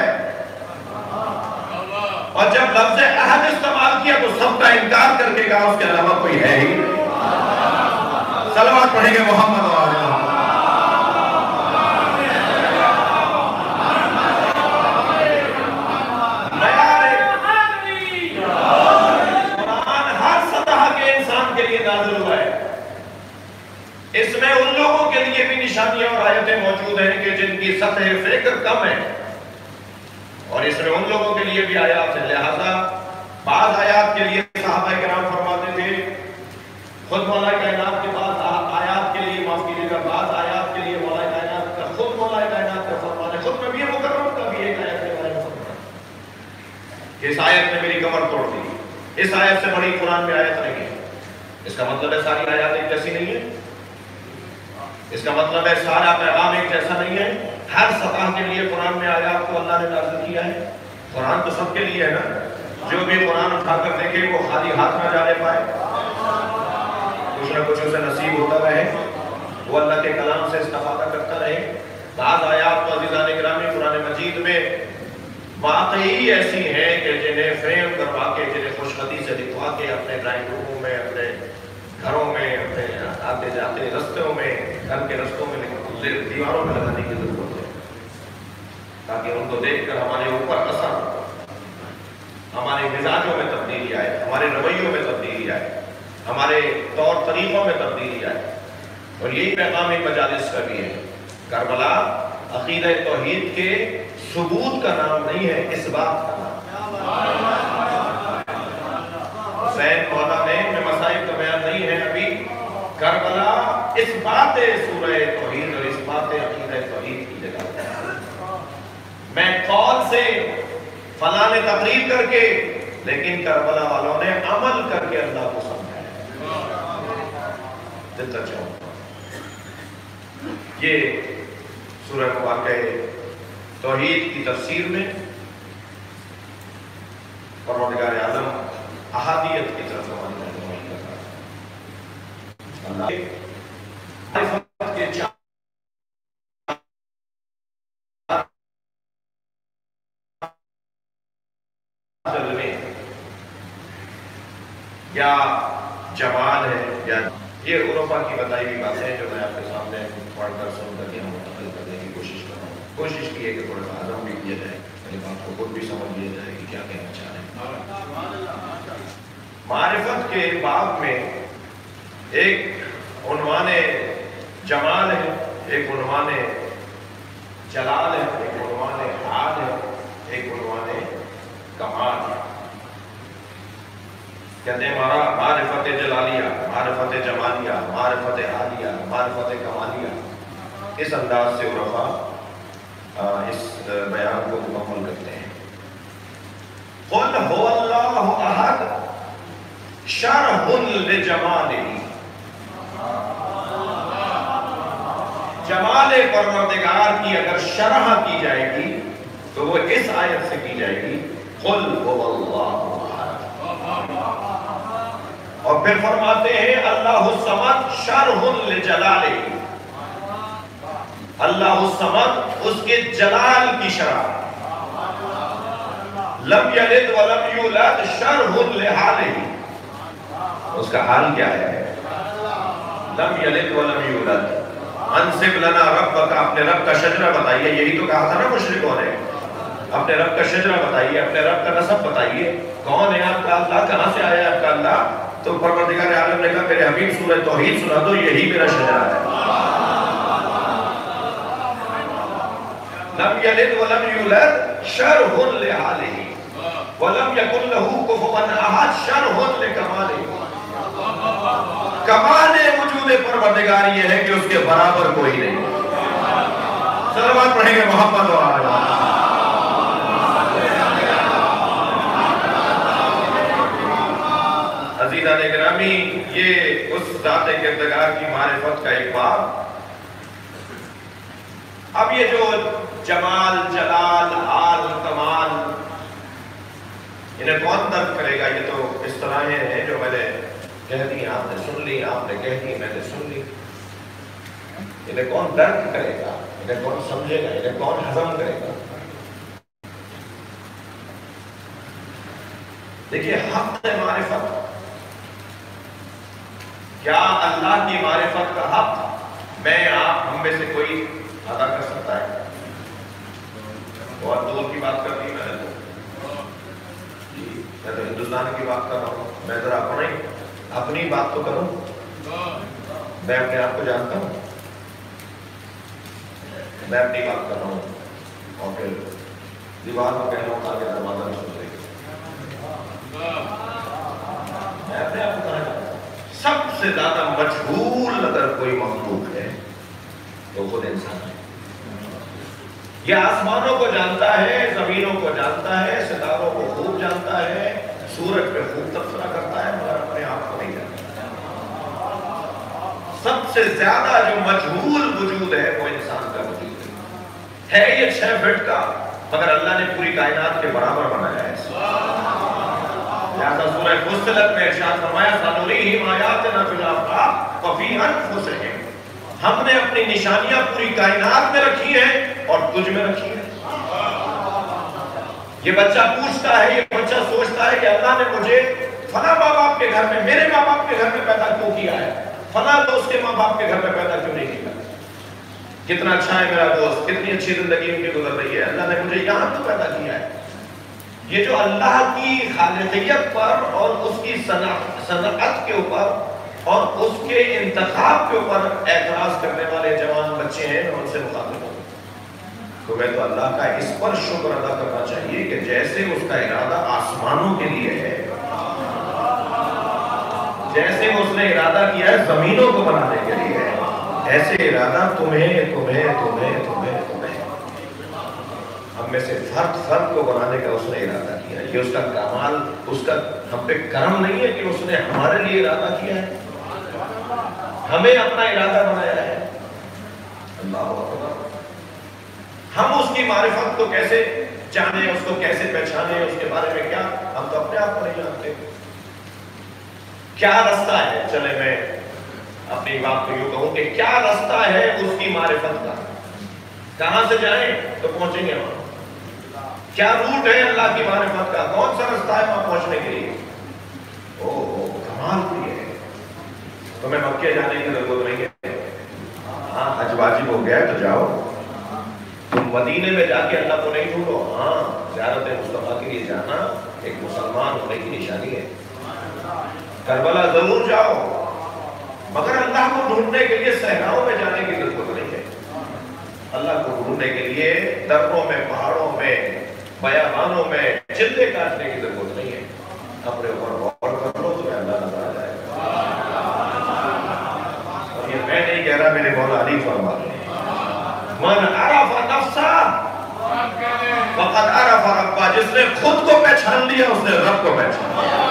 اور جب لفظ احد استعمال کیا تو سب کا انکار کر کے کہا اس کے علاوہ کوئی ہے ہی۔ صلوات پڑھیں گے محمد و آلہ محمد۔ قرآن ہر سطح کے انسان کے لیے نازل ہوا ہے۔ اس میں ان لوگوں کے لیے بھی نشانیاں اور آیتیں موجود ہیں کہ جن کی سطح فکر کم ہے، اور اس میں ان لوگوں کے لیے بھی آیات ہیں۔ لہذا بعض آیات کے لیے صحابہ کرام فرماتے تھے خود مولا کائنات کے بعد آیات کے لیے معاف کیجیے گا، بعض آیات کے لیے مولا کائنات کا خود مولا کائنات کا فرمان ہے، خود نبی مکرم کا بھی ایک آیت کے بارے میں فرمان ہے کہ اس آیت نے میری کمر توڑ دی، اس آیت سے بڑی قرآن میں آیت نہیں ہے۔ اس کا مطلب ہے ساری آیات ایک جیسی نہیں ہے، اس کا مطلب ہے سارا پیغام ایک جیسا نہیں ہے۔ ہر سطح کے لیے قرآن میں آیات کو اللہ نے نازل کیا ہے۔ قرآن تو سب کے لیے ہے نا، جو بھی قرآن اٹھا کر دیکھے وہ خالی ہاتھ نہ جانے پائے، کچھ نہ کچھ اسے نصیب ہوتا رہے، وہ اللہ کے کلام سے استفادہ کرتا رہے۔ بعض آیات تو عزیزان گرامی قرآن مجید میں واقعی ایسی ہیں کہ جنہیں فریم کروا کے، جنہیں خوشخطی سے دکھوا کے اپنے ڈرائنگ روموں میں، اپنے گھروں میں، اپنے آتے جاتے رستوں میں، گھر کے رستوں میں، دیواروں میں لگانے کی ضرورت ہے، تاکہ ان کو دیکھ کر ہمارے اوپر اثر ہو، ہمارے مزاجوں میں تبدیلی آئے، ہمارے رویوں میں تبدیلی آئے، ہمارے طور طریقوں میں تبدیلی آئے۔ اور یہی پیغام ایک مجالس کا بھی ہے۔ کربلا عقیدہ توحید کے ثبوت کا نام نہیں ہے، اس بات کا نام۔ حسین مولا میں مسائل کا بیان نہیں ہے ابھی، کربلا اس بات سورہ توحید اور اس بات عقیدہ توحید کی جگہ ہے۔ میں قول سے فلاں نے تقریر کر کے، لیکن کربلا والوں نے عمل کر کے اللہ کو سمجھایا۔ دلتا چاہوں یہ سورہ مبارکہ توحید کی تفسیر میں پروردگار اعظم احادیت کی طرف رہنمائی کر رہا ہے۔ اللہ کے یا جمال ہے، یا یہ اوروپا کی بتائی ہوئی باتیں ہیں جو میں آپ کے سامنے پڑھ کر سن کر کے منتقل کرنے کی کوشش کر رہا ہوں۔ کوشش کی ہے کہ تھوڑا سا ہضم بھی کیا جائے، میری بات کو خود بھی سمجھ لیا جائے کہ کیا کہنا چاہ رہے ہیں۔ معرفت کے باب میں ایک عنوان جمال ہے، ایک عنوان جلال ہے، ایک عنوان حال ہے، ایک عنوان کمال ہے۔ کہتے ہیں معرفت جلالیہ، معرفت جمالیہ، معرفت حالیہ، معرفت کمالیہ۔ اس انداز سے عرفا اس بیان کو مکمل کرتے ہیں۔ قل هو اللہ احد شرح لجمالہ، جمال پروردگار کی اگر شرح کی جائے گی تو وہ اس آیت سے کی جائے گی، قل هو اللہ احد۔ اور پھر فرماتے ہیں اللہ الصمد شرح لجلالہ، اللہ الصمد اس کے جلال کی شرح، لم یلد ولم یولد شرح لحالہ، اس کا حال کیا ہے؟ لم یلد ولم یولد۔ انصب لنا ربک، اپنے رب کا شجرہ بتائیے، یہی تو کہا تھا نا مشرکوں نے، اپنے رب کا شجرہ بتائیے، اپنے رب کا نسب بتائیے، کون ہے آپ کا اللہ، کہاں سے آیا آپ کا اللہ؟ تو پروردگار عالم نے کہا میرے حبیب سورہ توحید سنا دو، یہی میرا شجرہ ہے۔ لم یلد ولم یولد شرح لحالہ ولم یکن لہ کفوا احد شرح لکمالہ۔ کمال وجود پروردگار یہ ہے کہ اس کے برابر کوئی نہیں۔ صلوات پڑھیں گے محمد و آل عزیزان گرامی، یہ اس ذات کردگار کی معرفت کا ایک باب۔ اب یہ جو جمال، جلال، حال، کمال، انہیں کون درک کرے گا؟ یہ تو اس طرح ہیں جو میں نے کہہ دی، آپ نے سن لی، آپ نے کہہ دی، میں نے سن لی۔ انہیں کون درک کرے گا؟ انہیں کون سمجھے گا؟ انہیں کون ہضم کرے گا؟ دیکھیے، حق معرفت، کیا اللہ کی معرفت کا حق میں آپ ہم میں سے کوئی ادا کر سکتا ہے؟ بہت دور کی بات کر دی میں نے میں تو ہندوستان کی بات کر رہا ہوں۔ میں ذرا اپنی بات تو کروں۔ میں اپنے آپ کو جانتا ہوں، میں اپنی بات کر رہا ہوں، اور پھر دیوار کو کہہ رہا ہوں آگے دروازہ نہیں سن رہی۔ میں اپنے آپ کو کہنا چاہتا ہوں سب سے زیادہ مجہول اگر کوئی مخلوق ہے تو خود انسان ہے۔ یہ آسمانوں کو جانتا ہے، زمینوں کو جانتا ہے، ستاروں کو خوب جانتا ہے، سورج پہ خوب تبصرہ کرتا ہے، مگر اپنے آپ کو نہیں جانتا۔ سب سے زیادہ جو مجہول وجود ہے وہ انسان کا وجود ہے۔ یہ 6 فٹ کا، مگر اللہ نے پوری کائنات کے برابر بنایا ہے۔ لہذا سورہ فصلت میں ارشاد فرمایا سَنُرِيهِمْ آیَاتِنَا فِي الْآفَاقِ وَفِي أَنفُسِهِمْ۔ ہم نے اپنی نشانیاں پوری کائنات میں رکھی ہیں اور تجھ میں رکھی ہیں۔ یہ بچہ پوچھتا ہے، یہ بچہ سوچتا ہے کہ اللہ نے مجھے فلاں ماں باپ کے گھر میں، میرے ماں باپ کے گھر میں پیدا کیوں کیا ہے، فلاں دوست کے ماں باپ کے گھر میں پیدا کیوں نہیں کیا؟ کتنا اچھا ہے میرا دوست، کتنی اچھی زندگی ان کی گزر رہی ہے، اللہ نے مجھے یہاں کیوں پیدا کیا ہے؟ یہ جو اللہ کی خالقیت پر اور اس کی صنعت کے اوپر اور اس کے انتخاب کے اوپر اعتراض کرنے والے جوان بچے ہیں، میں ان سے مخاطب ہوں۔ تو میں تو اللہ کا اس پر شکر ادا کرنا چاہیے کہ جیسے اس کا ارادہ آسمانوں کے لیے ہے، جیسے اس نے ارادہ کیا ہے زمینوں کو بنانے کے لیے، ایسے ارادہ تمہیں تمہیں تمہیں تمہیں تمہیں ہم میں سے فرد فرد کو بنانے کا اس نے ارادہ کیا ہے۔ یہ اس کا کمال، اس کا ہم پہ کرم نہیں ہے کہ اس نے ہمارے لیے ارادہ کیا ہے، ہمیں اپنا ارادہ بنایا ہے۔ اللہ اکبر۔ ہم اس کی معرفت کو کیسے جانیں، اس کو کیسے پہچانیں، اس کے بارے میں کیا، ہم تو اپنے آپ کو نہیں جانتے۔ کیا رستہ ہے؟ چلے میں اپنی بات کو یوں کہوں کہ کیا رستہ ہے اس کی معرفت کا؟ کہاں سے جائیں تو پہنچیں گے وہاں؟ کیا روٹ ہے اللہ کی معرفت کا؟ کون سا رستہ ہے وہاں پہنچنے کے لیے؟ کمال کی ہے۔ تمہیں مکے جانے کی ضرورت نہیں ہے، ہاں حج واجب ہو گیا تو جاؤ۔ تم مدینے میں جا کے اللہ کو نہیں ڈھونڈو، ہاں زیارت مصطفیٰ کے لیے جانا ایک مسلمان ہونے کی نشانی ہے۔ کربلا ضرور جاؤ، مگر اللہ کو ڈھونڈنے کے لیے صحراؤں میں جانے کی ضرورت نہیں ہے۔ اللہ کو ڈھونڈنے کے لیے دروں میں، پہاڑوں میں، بیابانوں میں چلے کاٹنے کی ضرورت نہیں ہے۔ اپنے اوپر غور کر لو تو اللہ نظر آ جائے گا۔ اور یہ میں نہیں کہہ رہا، میرے مولا علی فرما رہے ہیں، من عرف نفسہ فقد عرف ربہ۔ جس نے خود کو پہچان لیا اس نے رب کو پہچان لیا۔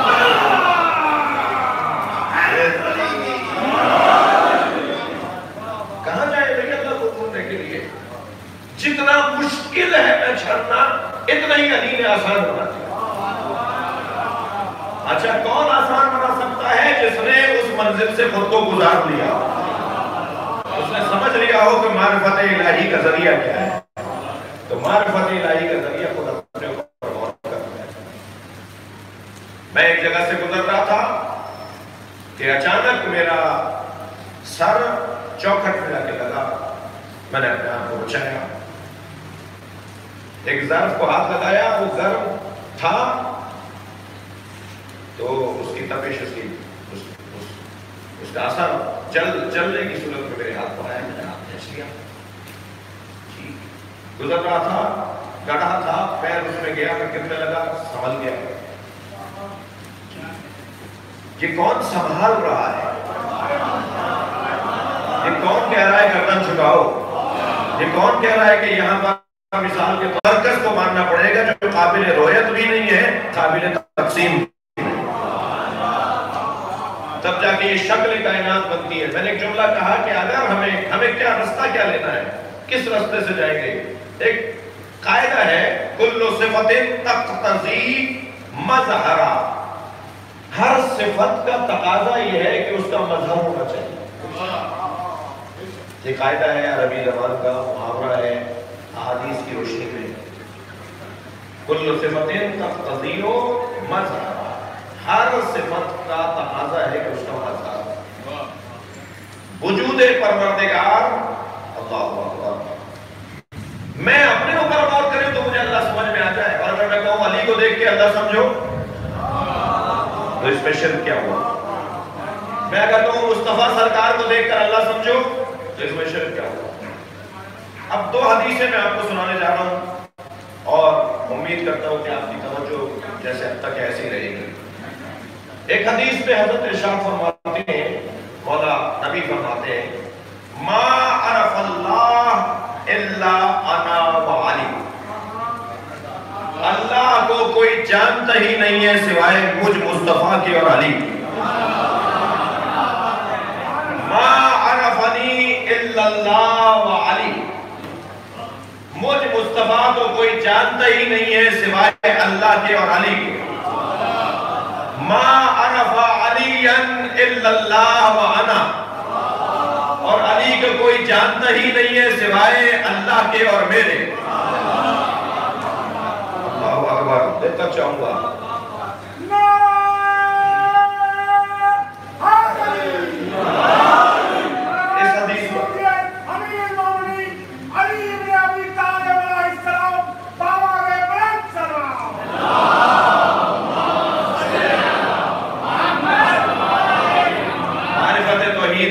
کہاں جائے بھئی اللہ کو ڈھونڈنے کے لیے؟ جتنا مشکل ہے پہچاننا، اتنا ہی علی نے آسان بنا دیا۔ اچھا کون آسان بنا سکتا ہے؟ جس نے اس منزل سے خود کو گزار لیا، اس نے سمجھ لیا ہو کہ معرفت الہی کا ذریعہ کیا ہے۔ تو معرفت الہی کا ذریعہ خود اپنے اوپر غور کرنا ہے۔ میں ایک جگہ سے گزر رہا تھا کہ اچانک میرا سر چوکھٹ میں جا کے لگا، میں نے اپنے آپ کو بچایا، ایک ظرف کو ہاتھ لگایا، وہ گرم تھا تو اس کی تپش اس کا اثر چلنے کی صورت میں میرے ہاتھ پر آیا، میں نے ہاتھ کھینچ لیا. گزر رہا تھا، گڑھا تھا، پیر اس میں گیا، میں گرنے لگا، سنبھل گیا. یہ کون سنبھال رہا ہے؟ یہ کون کہہ رہا ہے گردن جھکاؤ؟ یہ کون کہہ رہا ہے کہ یہاں پر مثال کے مرکز کو ماننا پڑے گا جو قابل رویت بھی نہیں ہے، قابل تقسیم. تب جا کے یہ شکل کائنات بنتی ہے. میں نے ایک جملہ کہا کہ اگر ہمیں کیا رستہ کیا لینا ہے، کس رستے سے جائیں گے. ایک قاعدہ ہے، کل صفت تقتضی مظہرا. ہر صفت کا تقاضا یہ ہے کہ اس کا مظہر ہونا چاہیے. یہ قاعدہ ہے، عربی زبان کا محاورہ ہے، احادیث کی روشنی میں. کل صفت تقتضی مظہرا، ہر صفت کا تقاضا ہے کہ اس کا مظہر. وجود پروردگار، اللہ اکبر. میں اپنے اوپر غور کروں تو مجھے اللہ سمجھ میں آ جائے، اور اگر میں کہوں علی کو دیکھ کے اللہ سمجھو تو اس میں شرک کیا ہوا. میں اگر کہوں مصطفیٰ سرکار کو دیکھ کر اللہ سمجھو تو اس میں شرک کیا ہوا. اب دو حدیثیں میں آپ کو سنانے جا رہا ہوں اور امید کرتا ہوں کہ آپ کی توجہ جیسے اب تک ایسی رہے گی. ایک حدیث پہ حضرت ارشاد فرماتے ہیں، مولا نبی فرماتے ہیں، ما عرف اللہ الا انا وعلی. اللہ کو کوئی جانتا ہی نہیں ہے سوائے مجھ مصطفیٰ کی اور علی. ما عرفنی الا اللہ وعلی. مجھ مصطفیٰ کو کوئی جانتا ہی نہیں ہے سوائے اللہ کے اور علی کے. ما عرف علیا الا اللہ وانا. اور علی کو کوئی جانتا ہی نہیں ہے سوائے اللہ کے اور میرے. اللہ اکبر. دیکھنا چاہوں گا اس حدیث کو.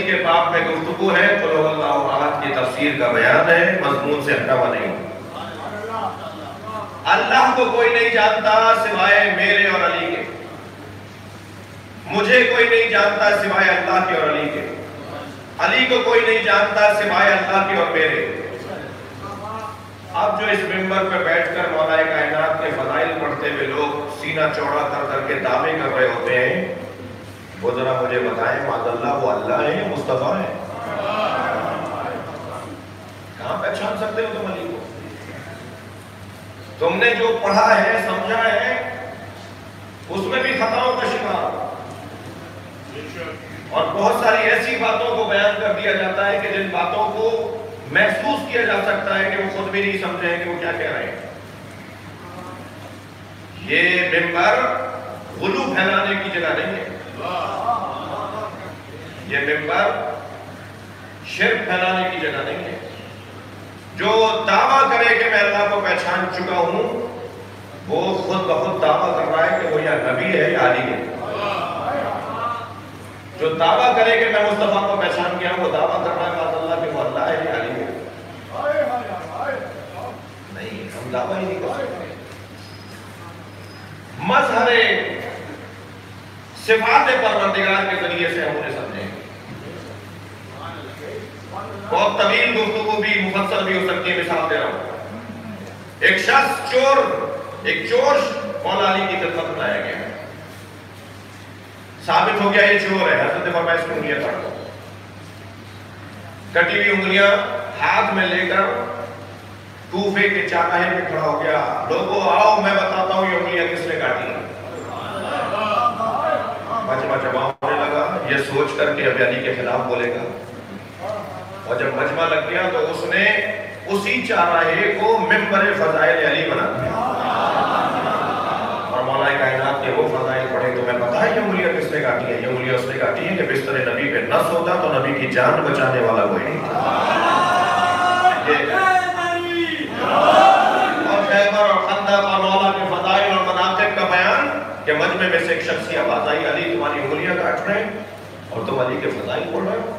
کے باب میں گفتگو ہے، قل هو اللہ احد کی تفسیر کا بیان ہے، مضمون سے ہٹا ہوا نہیں. اللہ کو کوئی نہیں جانتا سوائے میرے اور علی کے. مجھے کوئی نہیں جانتا سوائے اللہ کے اور علی کے. علی کو کوئی نہیں جانتا سوائے اللہ کے اور میرے. اب جو اس منبر پہ بیٹھ کر مولا کائنات کے فضائل پڑھتے ہوئے لوگ سینہ چوڑا کر کر کے دعوے کر رہے ہوتے ہیں، وہ ذرا مجھے بتائیں معاذ اللہ وہ اللہ ہے یا مصطفیٰ ہے؟ کہاں پہچان سکتے ہو تم علی کو؟ تم نے جو پڑھا ہے سمجھا ہے اس میں بھی خطاؤں کا شکار، اور بہت ساری ایسی باتوں کو بیان کر دیا جاتا ہے کہ جن باتوں کو محسوس کیا جا سکتا ہے کہ وہ خود بھی نہیں سمجھے کہ وہ کیا کہہ رہے ہیں. یہ منبر غلو پھیلانے کی جگہ نہیں ہے. یہ منبر شرک پھیلانے کی جگہ نہیں ہے. جو دعویٰ کرے کہ میں اللہ کو پہچان چکا ہوں وہ خود بخود دعویٰ کر رہا ہے کہ وہ یا نبی ہے یا علی ہے. جو دعویٰ کرے کہ میں مصطفیٰ کو پہچان گیا وہ دعویٰ کر رہا ہے معاذ اللہ کہ وہ اللہ ہے یا علی ہے. نہیں، ہم دعویٰ ہی نہیں کر سکتے. مظہر صفات پروردگار کے ذریعے سے ہم انہیں سمجھیں. بہت طویل گفتگو بھی مفصل بھی ہو سکتی ہے. مثال دے رہا ہوں، ایک شخص چور مولا علی کی خدمت میں آیا گیا. ثابت ہو گیا یہ چور ہے. حضرت فرمایا اس کی انگلیاں کاٹ دو. کٹی ہوئی انگلیاں ہاتھ میں لے کر کوفے کے چاراہے میں کھڑا ہو گیا. لوگوں آؤ میں بتاتا ہوں یہ انگلیاں کس نے کاٹی. مجمع جمع ہونے لگا یہ سوچ کر کے اب علی کے خلاف بولے گا. اور جب مجمع لگ گیا تو اس نے اسی چاراہے کو منبر فضائل علی بنا دیا اور مولا کائنات کے وہ فضائل پڑھے. تو میں پتا ہے یہ انگلیاں کس نے کاٹی ہے؟ یہ انگلیاں اس نے کاٹی ہے کہ بستر نبی پہ نص ہوتا تو نبی کی جان بچانے والا کوئی نہیں تھا. اور خیبر اور خندق اور مولا کے فضائل اور مناقب کا بیان کہ مجمع میں سے ایک شخص کی آواز آئی، علی تمہاری انگلیاں کاٹ رہے ہیں. اور تم علی کے فضائل پڑھ رہے ہو؟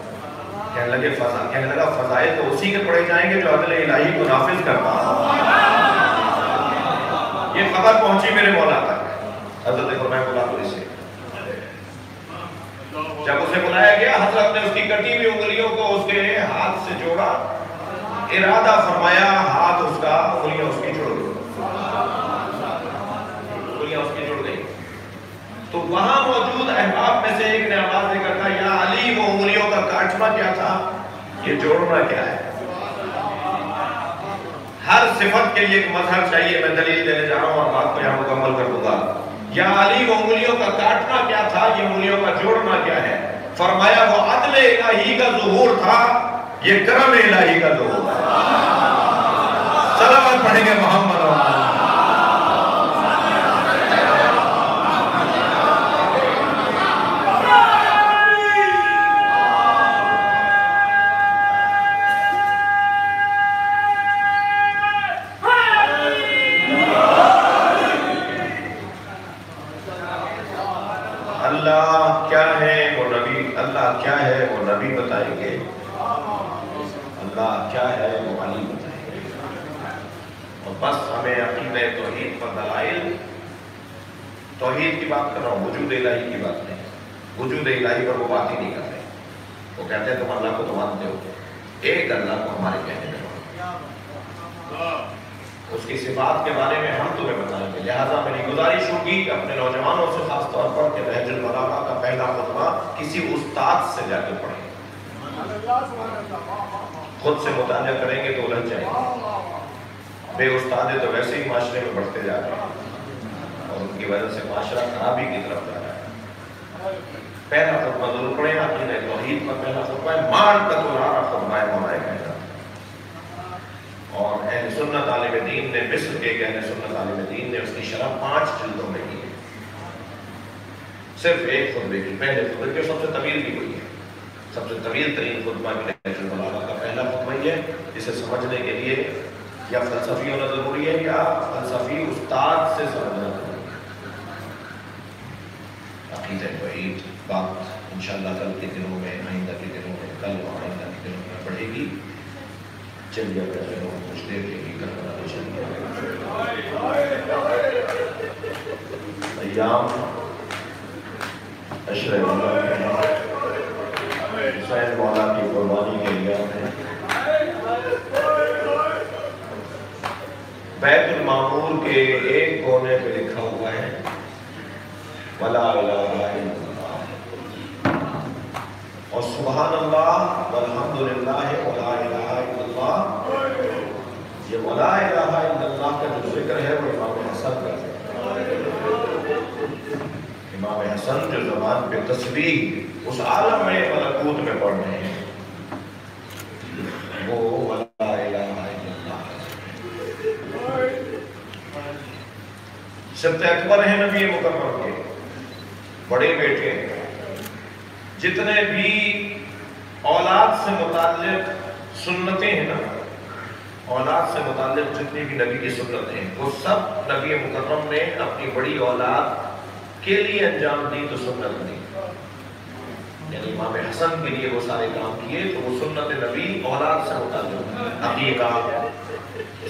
کہنے لگا فضائل تو اسی کے پڑھے جائیں گے جو عدل الہی کو نافذ کرتا ہو۔ یہ خبر پہنچی میرے مولا تک، حضرت فرمایا بلا دو اسے۔ جب اسے بلایا گیا، حضرت نے اس کی کٹی ہوئی انگلیوں کو اس کے ہاتھ سے جوڑا، ارادہ فرمایا، ہاتھ اس کا، انگلیاں اس کی جڑ گئی، انگلیاں اس کی جڑ گئی۔ تو وہاں موجود احباب میں سے ایک نے آواز دے کر کہا، یا علی وہ انگلیوں کا کاٹنا کیا تھا، یہ جوڑنا کیا ہے؟ ہر صفت کے لیے ایک مظہر چاہیے، میں دلیل دینے جا رہا ہوں اور بات کو یہاں مکمل کر دوں گا۔ یا علی وہ انگلیوں کا کاٹنا کیا تھا، یہ انگلیوں کا جوڑنا کیا ہے؟ فرمایا وہ عدل الہی کا ظہور تھا، یہ کرم الہی کا ظہور تھا۔ صلوات پڑھیں گے محمد کیا ہے وہ نبی بتائیں گے، اللہ کیا ہے وہ علی بتائیں گے۔ اور بس ہمیں عقیدہ توحید پر دلائل، توحید کی بات کر رہا ہوں، وجود الہی کی بات نہیں، وجود الہی پر وہ بات ہی نہیں کر رہے۔ وہ کہتے ہیں تم اللہ کو تو مانتے ہو، ایک اللہ کو ہمارے کہنے میں اس کی صفات کے بارے میں ہم تمہیں بتائیں گے۔ لہٰذا میری گزارش ہوگی کہ اپنے نوجوانوں سے خاص طور پر کہ نہج البلاغہ کا پہلا خطبہ کسی استاد سے جا کے پڑھیں۔ خود سے مطالعہ کریں گے تو الجھ جائیں گے۔ بے استاد تو ویسے ہی معاشرے میں بڑھتے جا رہے ہیں اور ان کی وجہ سے معاشرہ خرابی کی طرف جا رہا ہے۔ پہلا خطبہ ضرور پڑھیں، عقیدہ توحید پر پہلا خطبہ ہے، معرفت الارہ خطبہ مولانا کہنا۔ اور اہل سنت عالم دین نے، مصر کے ایک اہل سنت عالم دین نے اس کی شرح 5 جلدوں میں کی ہے، صرف ایک خطبے کی، پہلے خطبے کی سب سے طویل بھی ہوئی ہے۔ سب سے طویل ترین خطبہ نہج البلاغہ کا پہلا خطبہ ہی ہے، جسے سمجھنے کے لیے یا فلسفی ہونا ضروری ہے یا فلسفی استاد سے سمجھنا ضروری ہے۔ عقیدہ توحید بات انشاءاللہ کل کے دنوں میں، آئندہ کے دنوں میں، کل اور آئندہ کے دنوں میں پڑھے گی۔ چلیے اگر چلو کچھ دیر کے لیے کرنا چاہیے۔ ایام عشر مولا حسین مولا کی قربانی کے لیے بیت المعمور کے ایک کونے پہ لکھا ہوا ہے ولا الہ الا اللہ، اور سبحان اللہ والحمدللہ ولا الہ الا اللہ۔ یہ ولا الہ الا اللہ کا جو ذکر ہے وہ امام حسن کا ہے۔ امام حسن جو زبان پہ تسبیح اس عالم میں ملکوت میں پڑھ رہے ہیں، وہ ولا الہ الا اللہ۔ سبت اکبر ہیں نبی مکرم کے بڑے بیٹے، جتنے بھی اولاد سے متعلق سنتیں ہیں نا، اولاد سے متعلق جتنی بھی نبی کی سنتیں ہیں، وہ سب نبی مکرم نے اپنی بڑی اولاد کے لیے انجام دی تو سنت دی۔ یعنی امام حسن کے لیے وہ سارے کام کیے تو وہ سنت نبی اولاد سے متعلق، عقیقہ،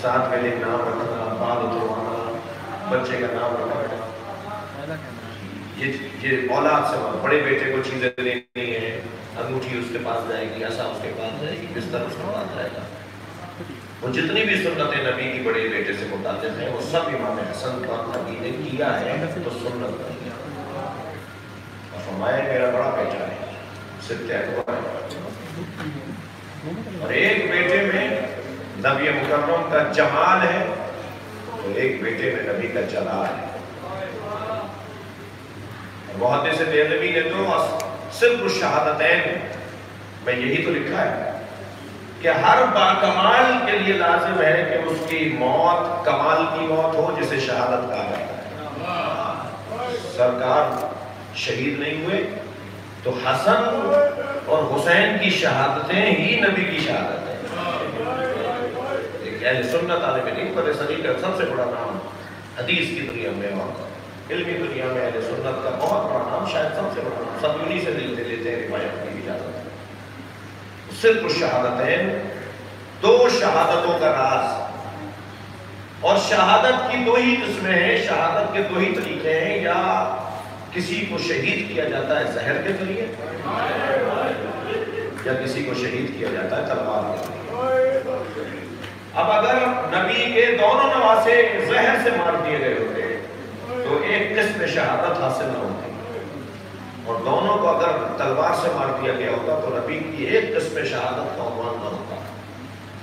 ساتھ میں نام رکھنا، بال اتروانا، بچے کا نام رکھنا، یہ اولاد سے بڑے بیٹے کو چیزیں دینی ہے، انگوٹھی اس کے پاس جائے گی، عصا اس کے پاس جائے گی، بستر اس کے پاس جائے گا۔ وہ جتنی بھی سنتیں نبی کی بڑے بیٹے سے متعلق ہیں وہ سب امام حسن پر نبی نے کیا ہے تو سنت نہیں ہے۔ اور فرمایا میرا بڑا بیٹا ہے، سبت اکبر ہے، اور ایک بیٹے میں نبی مکرم کا جمال ہے تو ایک بیٹے میں نبی کا جلال ہے۔ محدث دہلوی نے تو صرف الشہادتین میں یہی تو لکھا ہے کہ ہر باکمال کے لیے لازم ہے کہ اس کی موت کمال کی موت ہو جسے شہادت کہا جاتا ہے۔ سرکار شہید نہیں ہوئے تو حسن اور حسین کی شہادتیں ہی نبی کی شہادت ہے۔ ایک اہل سنت عالم دین پر صدیق کا سب سے بڑا نام حدیث کی دنیا میں ہوتا ہے۔ علمی دنیا میں اہل سنت کا بہت بڑا نام، شاید سب سے بڑا نام، سب انہی سے لیتے ہیں روایت کی اجازت ہے۔ صرف الشہادتین، دو شہادتوں کا راز، اور شہادت کی دو ہی قسمیں ہیں، شہادت کے دو ہی طریقے ہیں، یا کسی کو شہید کیا جاتا ہے زہر کے ذریعے، یا کسی کو شہید کیا جاتا ہے تلوار کے ذریعے۔ اب اگر نبی کے دونوں نواسے زہر سے مار دیے گئے ہوتے تو ایک قسم شہادت حاصل نہ ہوتی، اور دونوں کو اگر تلوار سے مار دیا گیا ہوتا تو نبی کی ایک قسم شہادت کا عنوان نہ ہوتا،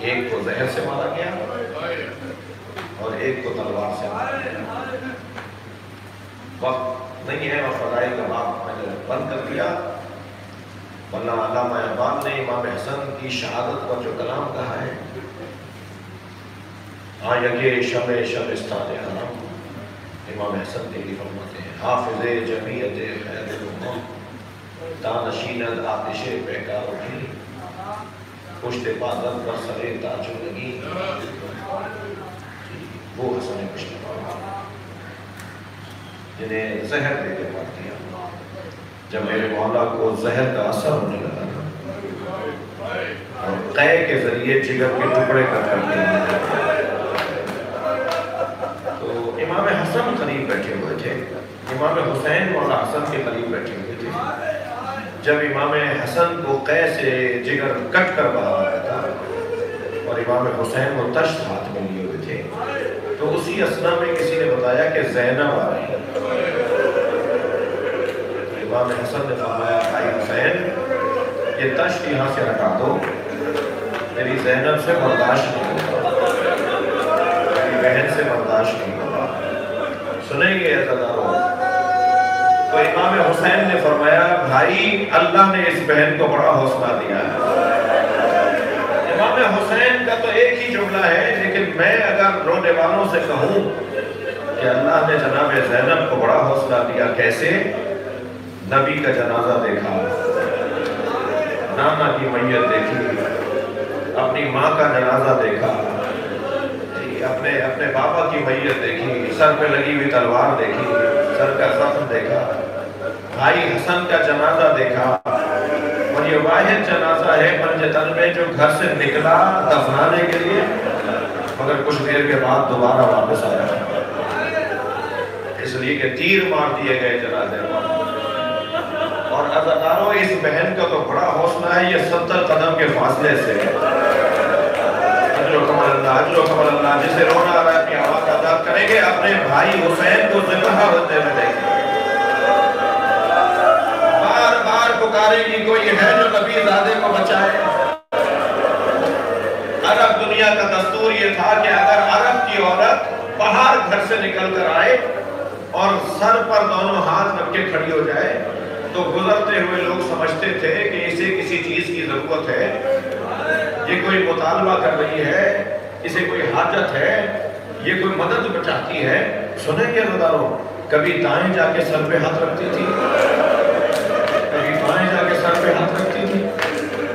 ایک کو زہر سے مارا گیا اور ایک کو تلوار سے مارا گیا۔ وقت نہیں ہے اور فضائل کا باب میں نے بند کر دیا، ورنہ علامہ اقبال نے امام حسن کی شہادت پر جو کلام کہا ہے، ہاں یکے شمع شبستان حرم، امام حسن تیری فرماتے ہیں، حافظ جمعیت خیر الامم، دانشیند آتش پیکار اٹھی، پشت پادر پر سرے تاج لگی، وہ حسن مصطفیٰ جنہیں زہر دے کے مار دیا، جب میرے مولا کو زہر کا اثر ہونے لگا اور قے کے ذریعے جگر کے ٹکڑے کر دیا، امام حسن قریب بیٹھے ہوئے تھے، امام حسین مولا حسن کے قریب بیٹھے ہوئے تھے، جب امام حسن کو قے سے جگر کٹ کر باہر آیا تھا اور امام حسین وہ تشت ہاتھ میں لیے ہوئے تھے، تو اسی اثنا میں کسی نے بتایا کہ زینب آ رہی ہے۔ امام حسن نے فرمایا، بھائی حسین یہ تشت یہاں سے ہٹا دو، میری زینب سے برداشت نہیں ہوگا، میری بہن سے برداشت نہیں ہوگا، سنیں گے عزیزانو؟ تو امام حسین نے فرمایا، بھائی اللہ نے اس بہن کو بڑا حوصلہ دیا ہے۔ امام حسین کا تو ایک ہی جملہ ہے، لیکن میں اگر رونے والوں سے کہوں کہ اللہ نے جناب زینب کو بڑا حوصلہ دیا، کیسے؟ نبی کا جنازہ دیکھا، نانا کی میت دیکھی، اپنی ماں کا جنازہ دیکھا، اپنے بابا کی میت دیکھی، سر پہ لگی ہوئی تلوار دیکھی، سر کا زخم دیکھا، بھائی حسن کا جنازہ دیکھا، اور یہ واحد جنازہ ہے پنجتن میں جو گھر سے نکلا دفنانے کے لیے، مگر کچھ دیر کے بعد دوبارہ واپس آیا، اس لیے کہ تیر مار دیے گئے جنازے پر۔ اور عزیزانو اس بہن کا تو بڑا حوصلہ ہے، یہ 70 قدم کے فاصلے سے، اجر و کمال اللہ، جسے رونا آ رہا ہے اپنی آواز آزاد کریں گے، اپنے بھائی حسین کو ذبح ہوتے ہوئے دیکھیں گے، بار بار پکارے گی، کوئی ہے جو نبی زادے کو بچائے۔ عرب دنیا کا دستور یہ تھا کہ اگر عرب کی عورت باہر گھر سے نکل کر آئے اور سر پر دونوں ہاتھ رکھ کے کھڑی ہو جائے تو گزرتے ہوئے لوگ سمجھتے تھے کہ اسے کسی چیز کی ضرورت ہے، یہ کوئی مطالبہ کر رہی ہے، اسے کوئی حاجت ہے، یہ کوئی مدد چاہتی ہے۔ سنیں گے عزیزانو، کبھی دائیں جا کے سر پہ ہاتھ رکھتی تھی، کبھی بائیں جا کے سر پہ ہاتھ رکھتی تھی،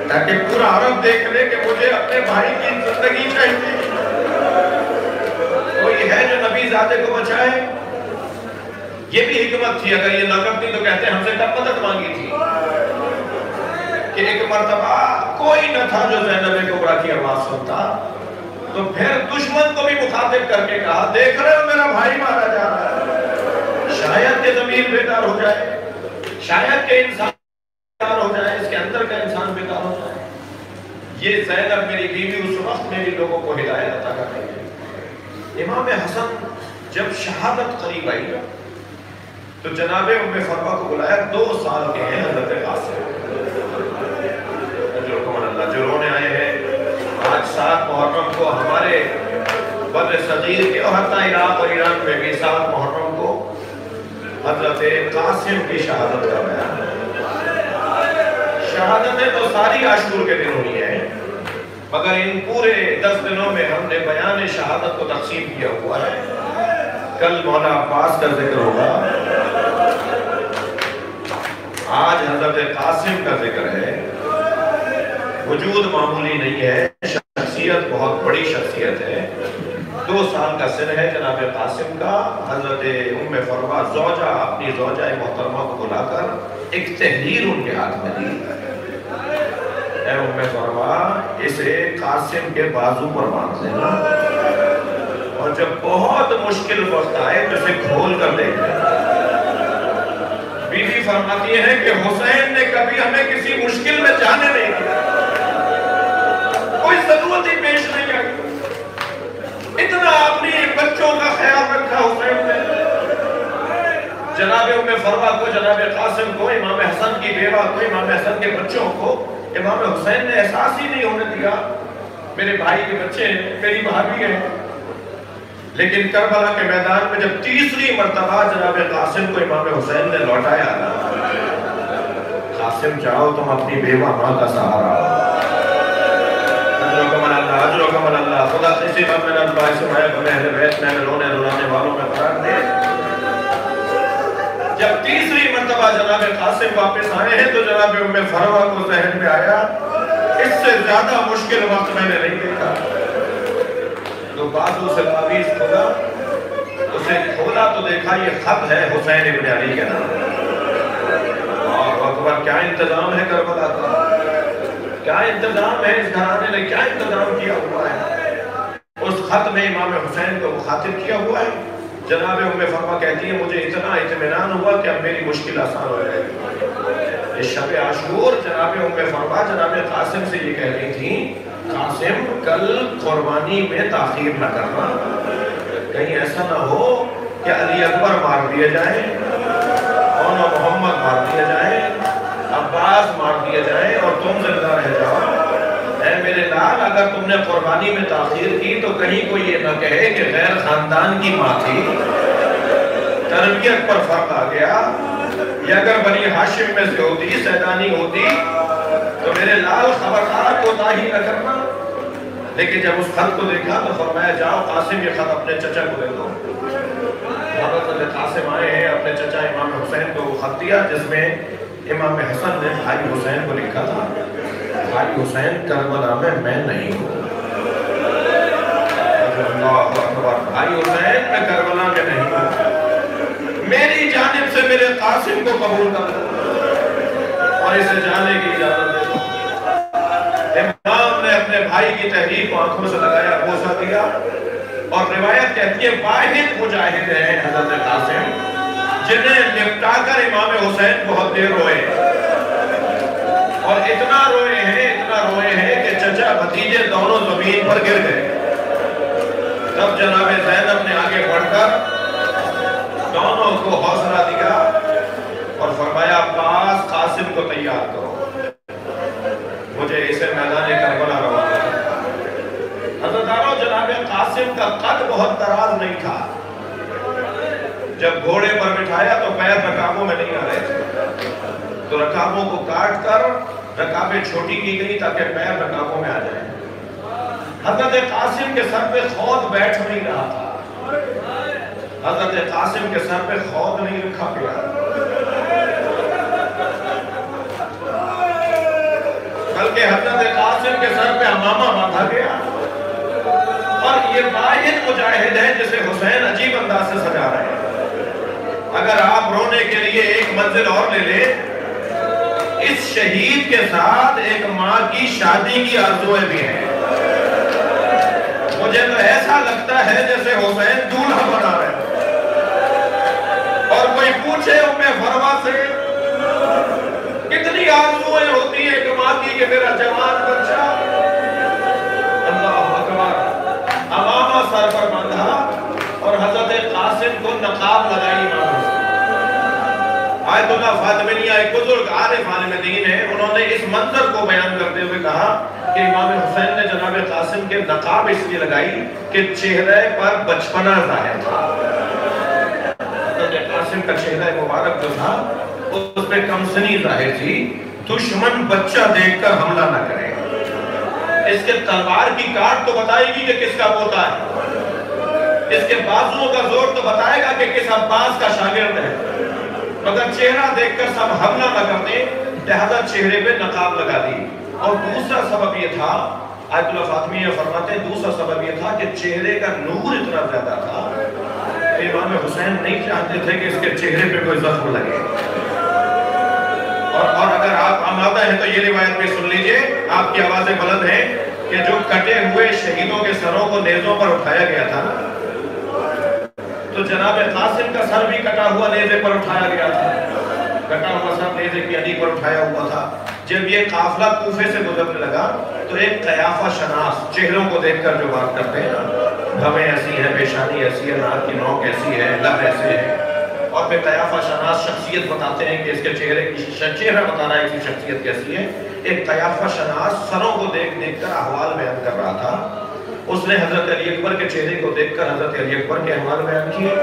تاکہ پورا عرب دیکھ لے کہ مجھے اپنے بھائی کی زندگی چاہیے، کوئی ہے جو نبی زادے کو بچائے۔ یہ بھی حکمت تھی، اگر یہ نہ کرتی تو کہتے ہیں ہم سے کب مدد مانگی تھی، کہ ایک مرتبہ کوئی نہ تھا جو زینب کبریٰ کی آواز سنتا، تو پھر دشمن کو بھی مخاطب کر کے کہا، دیکھ رہے ہو میرا بھائی مارا جا رہا ہے، شاید کہ ضمیر بیدار ہو جائے، شاید کہ انسان بیدار ہو جائے، اس کے اندر کا انسان بیدار ہو جائے۔ یہ زینب میری بیوی اس وقت میں بھی لوگوں کو ہدایت عطا کر رہی ہے۔ امام حسن جب شہادت قریب آئی تو جناب ام فروا کو بلایا، 2 سال کے ہیں حضرت قاسم، جو رونے آئے ہیں آج 7 محرم کو ہمارے بر صغیر کے اور حتیٰ عراق اور ایران میں بھی 7 محرم کو حضرت قاسم کی شہادت کا بیان ہے۔ شہادتیں تو ساری عاشور کے دن ہوئی ہیں، مگر ان پورے 10 دنوں میں ہم نے بیان شہادت کو تقسیم کیا ہوا ہے۔ کل مولا عباس کا ذکر ہوگا، آج حضرت قاسم کا ذکر ہے۔ وجود معمولی نہیں ہے، شخصیت بہت بڑی شخصیت ہے، 2 سال کا سن ہے جناب قاسم کا. حضرت ام فروا زوجہ اپنی زوجہ محترمہ کو بلا کر ایک تحریر ان کے ہاتھ میں دی. اے ام فروا اسے قاسم کے بازو پر باندھ دینا اور جب بہت مشکل وقت آئے تو اسے کھول کر دیکھ لینا. بیوی فرماتی ہے کہ حسین نے کبھی ہمیں کسی مشکل میں جانے نہیں دیا, کوئی ضرورت ہی پیش نہیں آئی. اتنا اپنی بچوں کا خیال رکھا حسین نے. جناب ام فروا کو, جناب قاسم کو, امام حسن کی بیوہ کو, امام حسن کے بچوں کو امام حسین نے احساس ہی نہیں ہونے دیا میرے بھائی کے بچے ہیں, میری بھابھی ہیں. لیکن کربلا کے میدان میں جب تیسری مرتبہ جناب قاسم کو امام حسین نے لوٹایا نا, قاسم جاؤ تم اپنی بیوہ ماں کا سہارا. اجر و کمل اللہ, خدا کسی بات میں نہ باعث مایا بنے اہل بیت میں رونے رولانے والوں میں قرار دے. جب تیسری مرتبہ جناب قاسم واپس آئے ہیں تو جناب ام فروا کو ذہن میں آیا اس سے زیادہ مشکل وقت میں نے نہیں دیکھا. تو بازو سے تعویذ کھولا, اسے کھولا تو دیکھا یہ خط ہے حسین ابن علی کے نام. اور اکبر کیا انتظام ہے کربلا کا, کیا انتظام ہے اس گھرانے نے, کیا انتظام کیا ہوا ہے. اس خط میں امام حسین کو مخاطب کیا ہوا ہے. جناب ام فرما کہتی ہے مجھے اتنا اطمینان ہوا کہ اب میری مشکل آسان ہو جائے گی. اس شب عاشور جناب ام فرما جناب قاسم سے یہ کہہ رہی تھی, قاسم کل قربانی میں تاخیر نہ کرنا, کہیں ایسا نہ ہو کہ علی اکبر مار دیے جائیں, اور محمد مار دیے جائیں, عباس مار دیے جائیں اور تم زندہ رہ جاؤ. اے میرے لال, اگر تم نے قربانی میں تاخیر کی تو کہیں کوئی یہ نہ کہے کہ غیر خاندان کی ماں تھی, تربیت پر فرق آ گیا. یا اگر بنی ہاشم میں سے ہوتی, سیدانی ہوتی, تو میرے لال خبردار کوتاہی نہ کرنا. لیکن جب اس خط کو دیکھا تو فرمایا جاؤ قاسم یہ خط اپنے چچا کو دے دو. حضرت قاسم آئے ہیں, اپنے چچا امام حسین کو وہ خط دیا جس میں امام حسن نے بھائی حسین کو لکھا تھا, بھائی حسین کربلا میں نہیں ہوں. اللہ اکبر, بھائی حسین میں کربلا میں نہیں ہوں, میری جانب سے میرے قاسم کو قبول کر دو اور اسے جانے کی اجازت دے دو. امام نے اپنے بھائی کی تحریک کو آنکھوں سے لگایا, بوسہ دیا, اور روایت کہتی ہے واحد مجاہد ہیں حضرت قاسم جنہیں لپٹا کر امام حسین بہت دیر روئے, اور اتنا روئے ہیں کہ چچا بھتیجے دونوں زمین پر گر گئے. تب جناب زینب نے آگے بڑھ کر دونوں کو حوصلہ دیا اور فرمایا عباس قاسم کو تیار کرو, مجھے اسے میدان کربلا روانہ کرنا. حضرتانو جناب قاسم کا قد بہت دراز نہیں تھا. جب گھوڑے پر بٹھایا تو پیر رکابوں میں نہیں آ رہے تھے, تو رکابوں کو کاٹ کر رکابیں چھوٹی کی گئی تاکہ پیر رکابوں میں آ جائیں. حضرت قاسم کے سر پہ خود بیٹھ نہیں رہا تھا, حضرت قاسم کے سر پہ خود نہیں رکھا گیا, بلکہ حضرت قاسم کے سر پہ امامہ باندھا گیا. اور یہ واحد مجاہد ہے جسے حسین عجیب انداز سے سجا رہے ہیں. اگر آپ رونے کے لیے ایک منزل اور لے لیں, اس شہید کے ساتھ ایک ماں کی شادی کی آرزویں بھی ہیں. مجھے تو ایسا لگتا ہے جیسے حسین دولہا بنا رہے ہیں. اور کوئی پوچھے ام فروا سے کتنی آرزویں ہوتی ہیں ایک ماں کی کہ میرا جوان بچہ, اللہ اکبر, امامہ سر پر باندھا اور حضرت قاسم کو نقاب لگائی. آیت اللہ فاطمیہ ایک بزرگ عارف عالم دین ہے, انہوں نے اس منظر کو بیان کرتے ہوئے کہا کہ امام حسین نے جناب قاسم کے نقاب اس لیے لگائی کہ چہرے پر بچپنا ظاہر تھا. حضرت قاسم کا چہرہ مبارک جو تھا اس میں کمسنی ظاہر تھی, دشمن بچہ دیکھ کر حملہ نہ کرے. اس کے تلوار کی کاٹ تو بتائے گی کہ کس کا پوتا ہے, اس کے بازوؤں کا زور تو بتائے گا کہ کس عباس کا شاگرد ہے, مگر چہرہ دیکھ کر سب حملہ نہ کرتے, لہذا چہرے پہ نقاب لگا دی. اور دوسرا سبب یہ تھا آیت اللہ فاطمیہ فرماتے ہیں دوسرا سبب یہ تھا کہ چہرے کا نور اتنا زیادہ تھا کہ امام حسین نہیں چاہتے تھے کہ اس کے چہرے پہ کوئی زخم لگے. اور اگر آپ آمادہ ہیں تو یہ روایت بھی سن لیجئے، آپ کی آوازیں بلند ہیں، کہ جو کٹے ہوئے شہیدوں کے سروں کو نیزوں پر اٹھایا گیا تھا نا، تو جناب قاسم کا سر بھی کٹا ہوا نیزے پر اٹھایا گیا تھا. کٹا ہوا سر نیزے کی اڑی پر اٹھایا ہوا تھا. جب یہ قافلہ کوفے سے گزرنے لگا تو ایک قیافہ شناس چہروں کو دیکھ کر جو بات کرتے ہیں نا، بھویں ایسی ہیں، پیشانی ایسی ہے، ناک کی نوک ایسی ہے، لب ایسے ہے، اور پھر قیافہ شناس شخصیت بتاتے ہیں کہ اس کے چہرے کی چہرہ بتا رہا ہے اس کی شخصیت کیسی ہے. ایک قیافہ شناس سروں کو دیکھ کر احوال بیان کر رہا تھا. اس نے حضرت علی اکبر کے چہرے کو دیکھ کر حضرت علی اکبر کے احوال بیان کیے.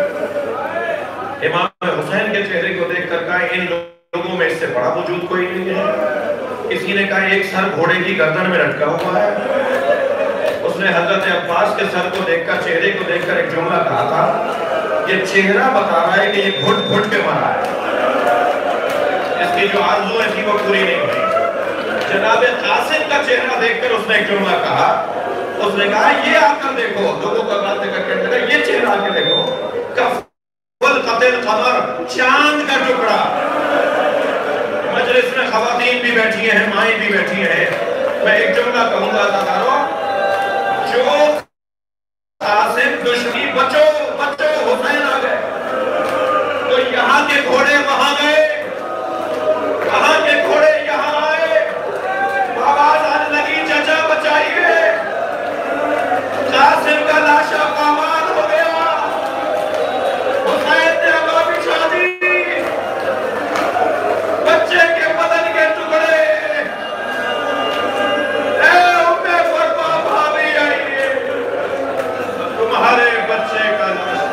امام حسین کے چہرے کو دیکھ کر کہا ان لوگوں میں اس سے بڑا وجود کوئی نہیں ہے. کسی نے کہا ایک سر گھوڑے کی گردن میں لٹکا ہوا ہے. اس نے حضرت عباس کے سر کو دیکھ کر چہرے کو دیکھ کر ایک جملہ کہا تھا، یہ چہرہ بتا رہا ہے کہ یہ گھٹ گھٹ کے مرا ہے، اس کی جو آرزویں تھی وہ پوری نہیں ہوئی. جناب قاسم کا چہرہ دیکھ کر اس نے ایک جملہ کہا، اس نے کہا یہ آ کر دیکھو، لوگوں کا بات دے کر کہنے لگا یہ چہرہ آ کے دیکھو، کفل قتل قمر، چاند کا ٹکڑا. مجلس میں خواتین بھی بیٹھی ہیں، مائیں بھی بیٹھی ہیں. میں ایک جملہ کہوں گا عزیزانو، جو قاسم دشمنی بچو بچو حسین آ گئے، تو یہاں کے گھوڑے وہاں گئے، وہاں کے گھوڑے یہاں آئے، آواز آنے لگی چچا بچائیے، قاسم کا لاشا پامال ہو گیا، حسین نے ہوا بچھا دی، بچے کے بدن کے ٹکڑے. اے امے فرما بھابی آئیے، تمہارے بچے کا لاشا.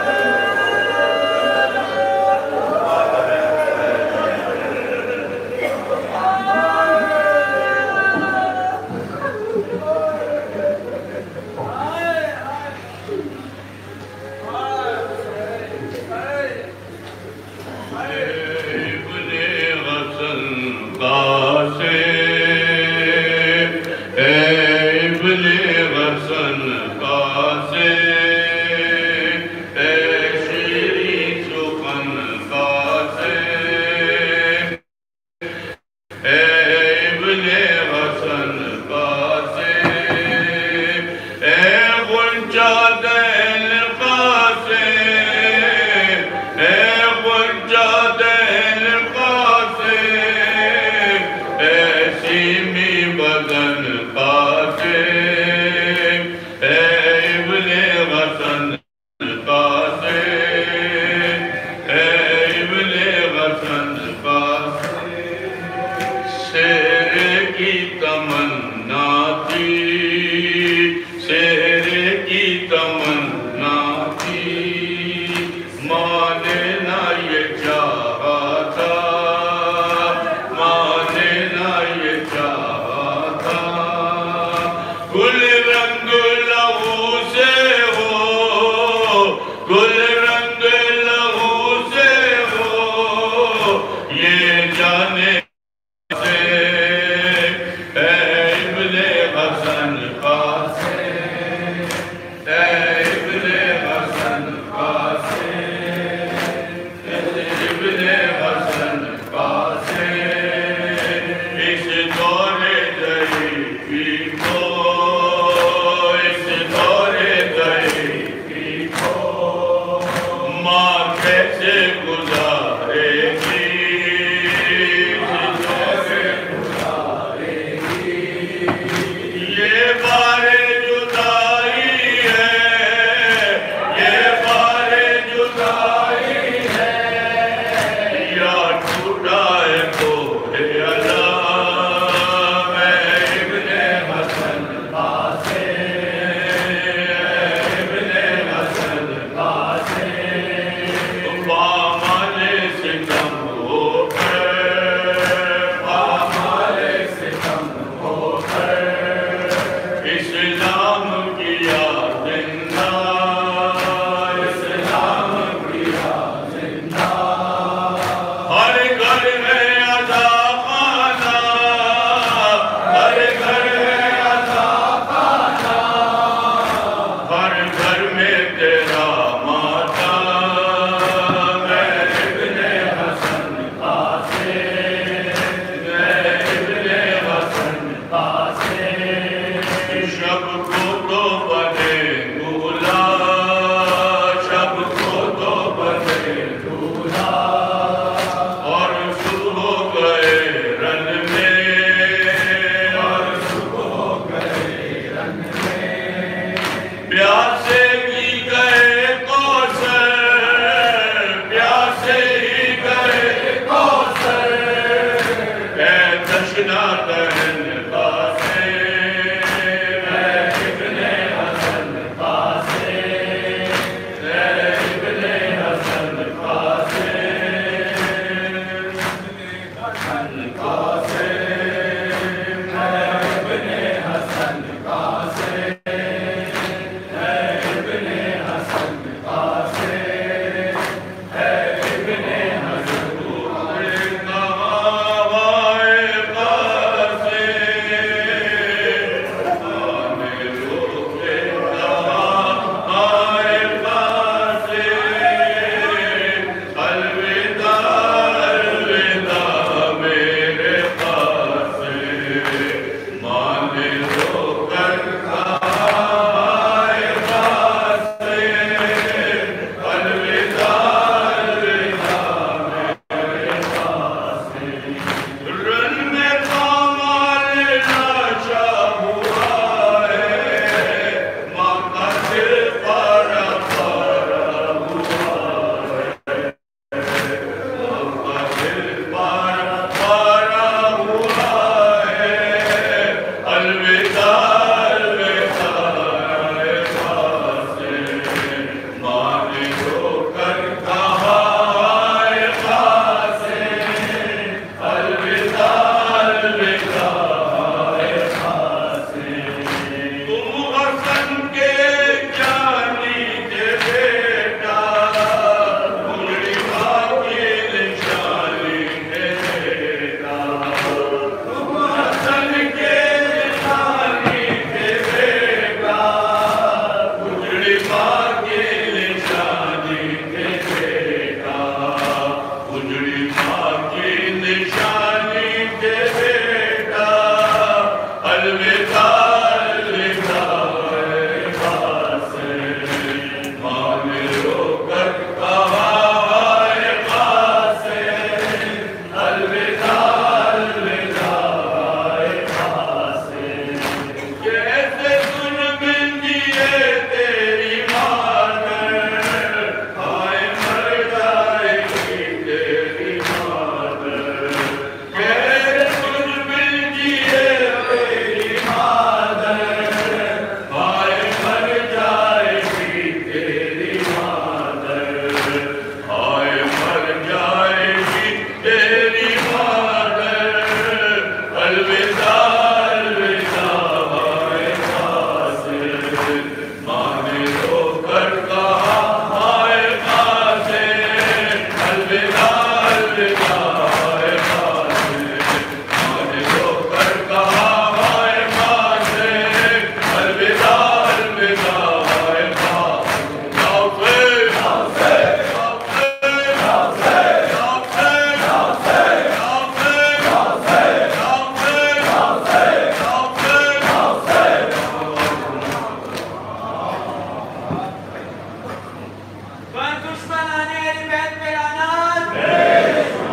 میری بہن پہ لعنت،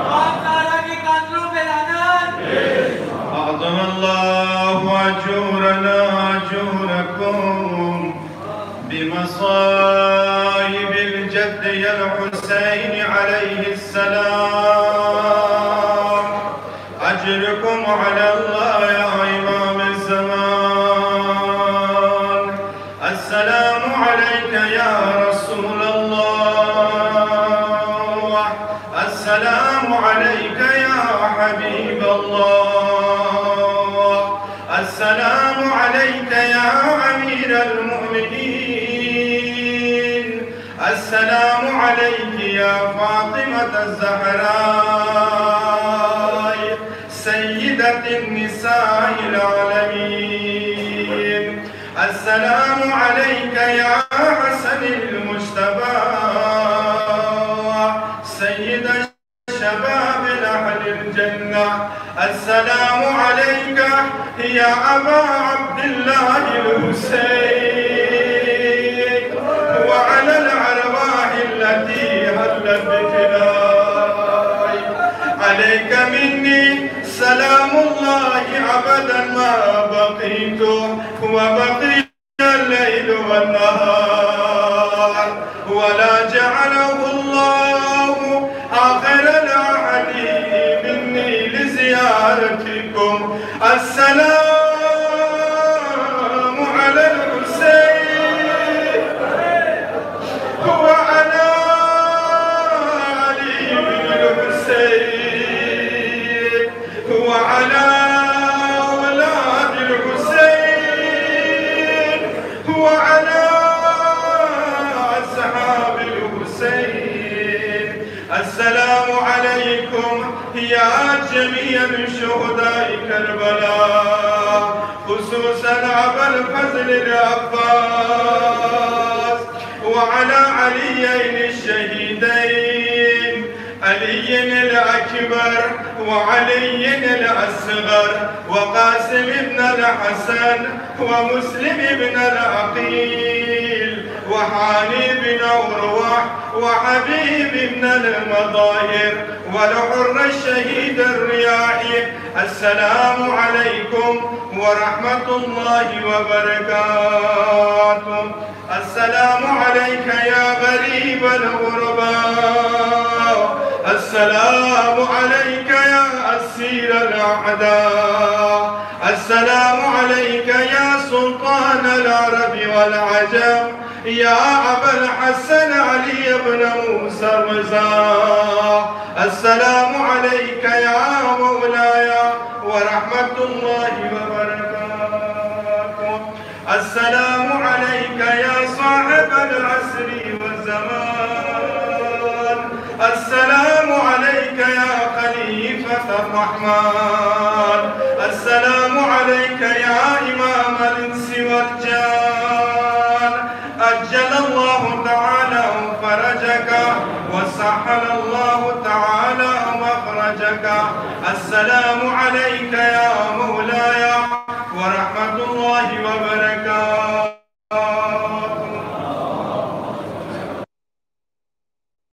امام زہرا کے قاتلوں پہ لعنت۔ أعظم الله أجورنا أجوركم بمصائب الجد الحسين عليه السلام. أجركم على الله يا إمام الزمان. السلام عليك يا رسول الله. السلام عليك يا حبيب الله. السلام عليك يا أمير المؤمنين. السلام عليك يا فاطمة الزهراء سيدة النساء العالمين. السلام عليك يا حسن المجتبى سيد شباب أهل الجنة. السلام عليك يا أبا عبد الله الحسين وعلى الأرواح التي هلت بفنائك. عليك مني سلام الله أبدا ما بقيت وبقي الليل والنهار، ولا جعله الله آخر العهد مني لزيارتكم. السلام على الحسين وعلى علي بن الحسين وعلى أولاد الحسين وعلى أصحاب الحسين. السلام عليكم يا جميع شهداء كربلاء، خصوصا أبا الفضل العباس وعلى عليين الشهيدين، علي الأكبر وعلي الأصغر وقاسم بن الحسن ومسلم بن العقيل وحاني بن عروة وحبيب بن المظاهر والحر الشهيد الرياحي. السلام عليكم ورحمة الله وبركاته. السلام عليك يا غريب الغرباء. السلام عليك يا أسير الأعداء. السلام عليك يا سلطان العرب والعجم، يا أبا الحسن علي بن موسى الرضا. السلام عليك يا مولاي ورحمة الله وبركاته. السلام عليك يا صاحب العصر والزمان. السلام عليك يا خليفة الرحمن. السلام عليك يا إمام الإنس والجان. أجل الله تعالى فرجك وسهل الله تعالى مخرجك. السلام عليك يا مولاي ورحمة الله وبركاته.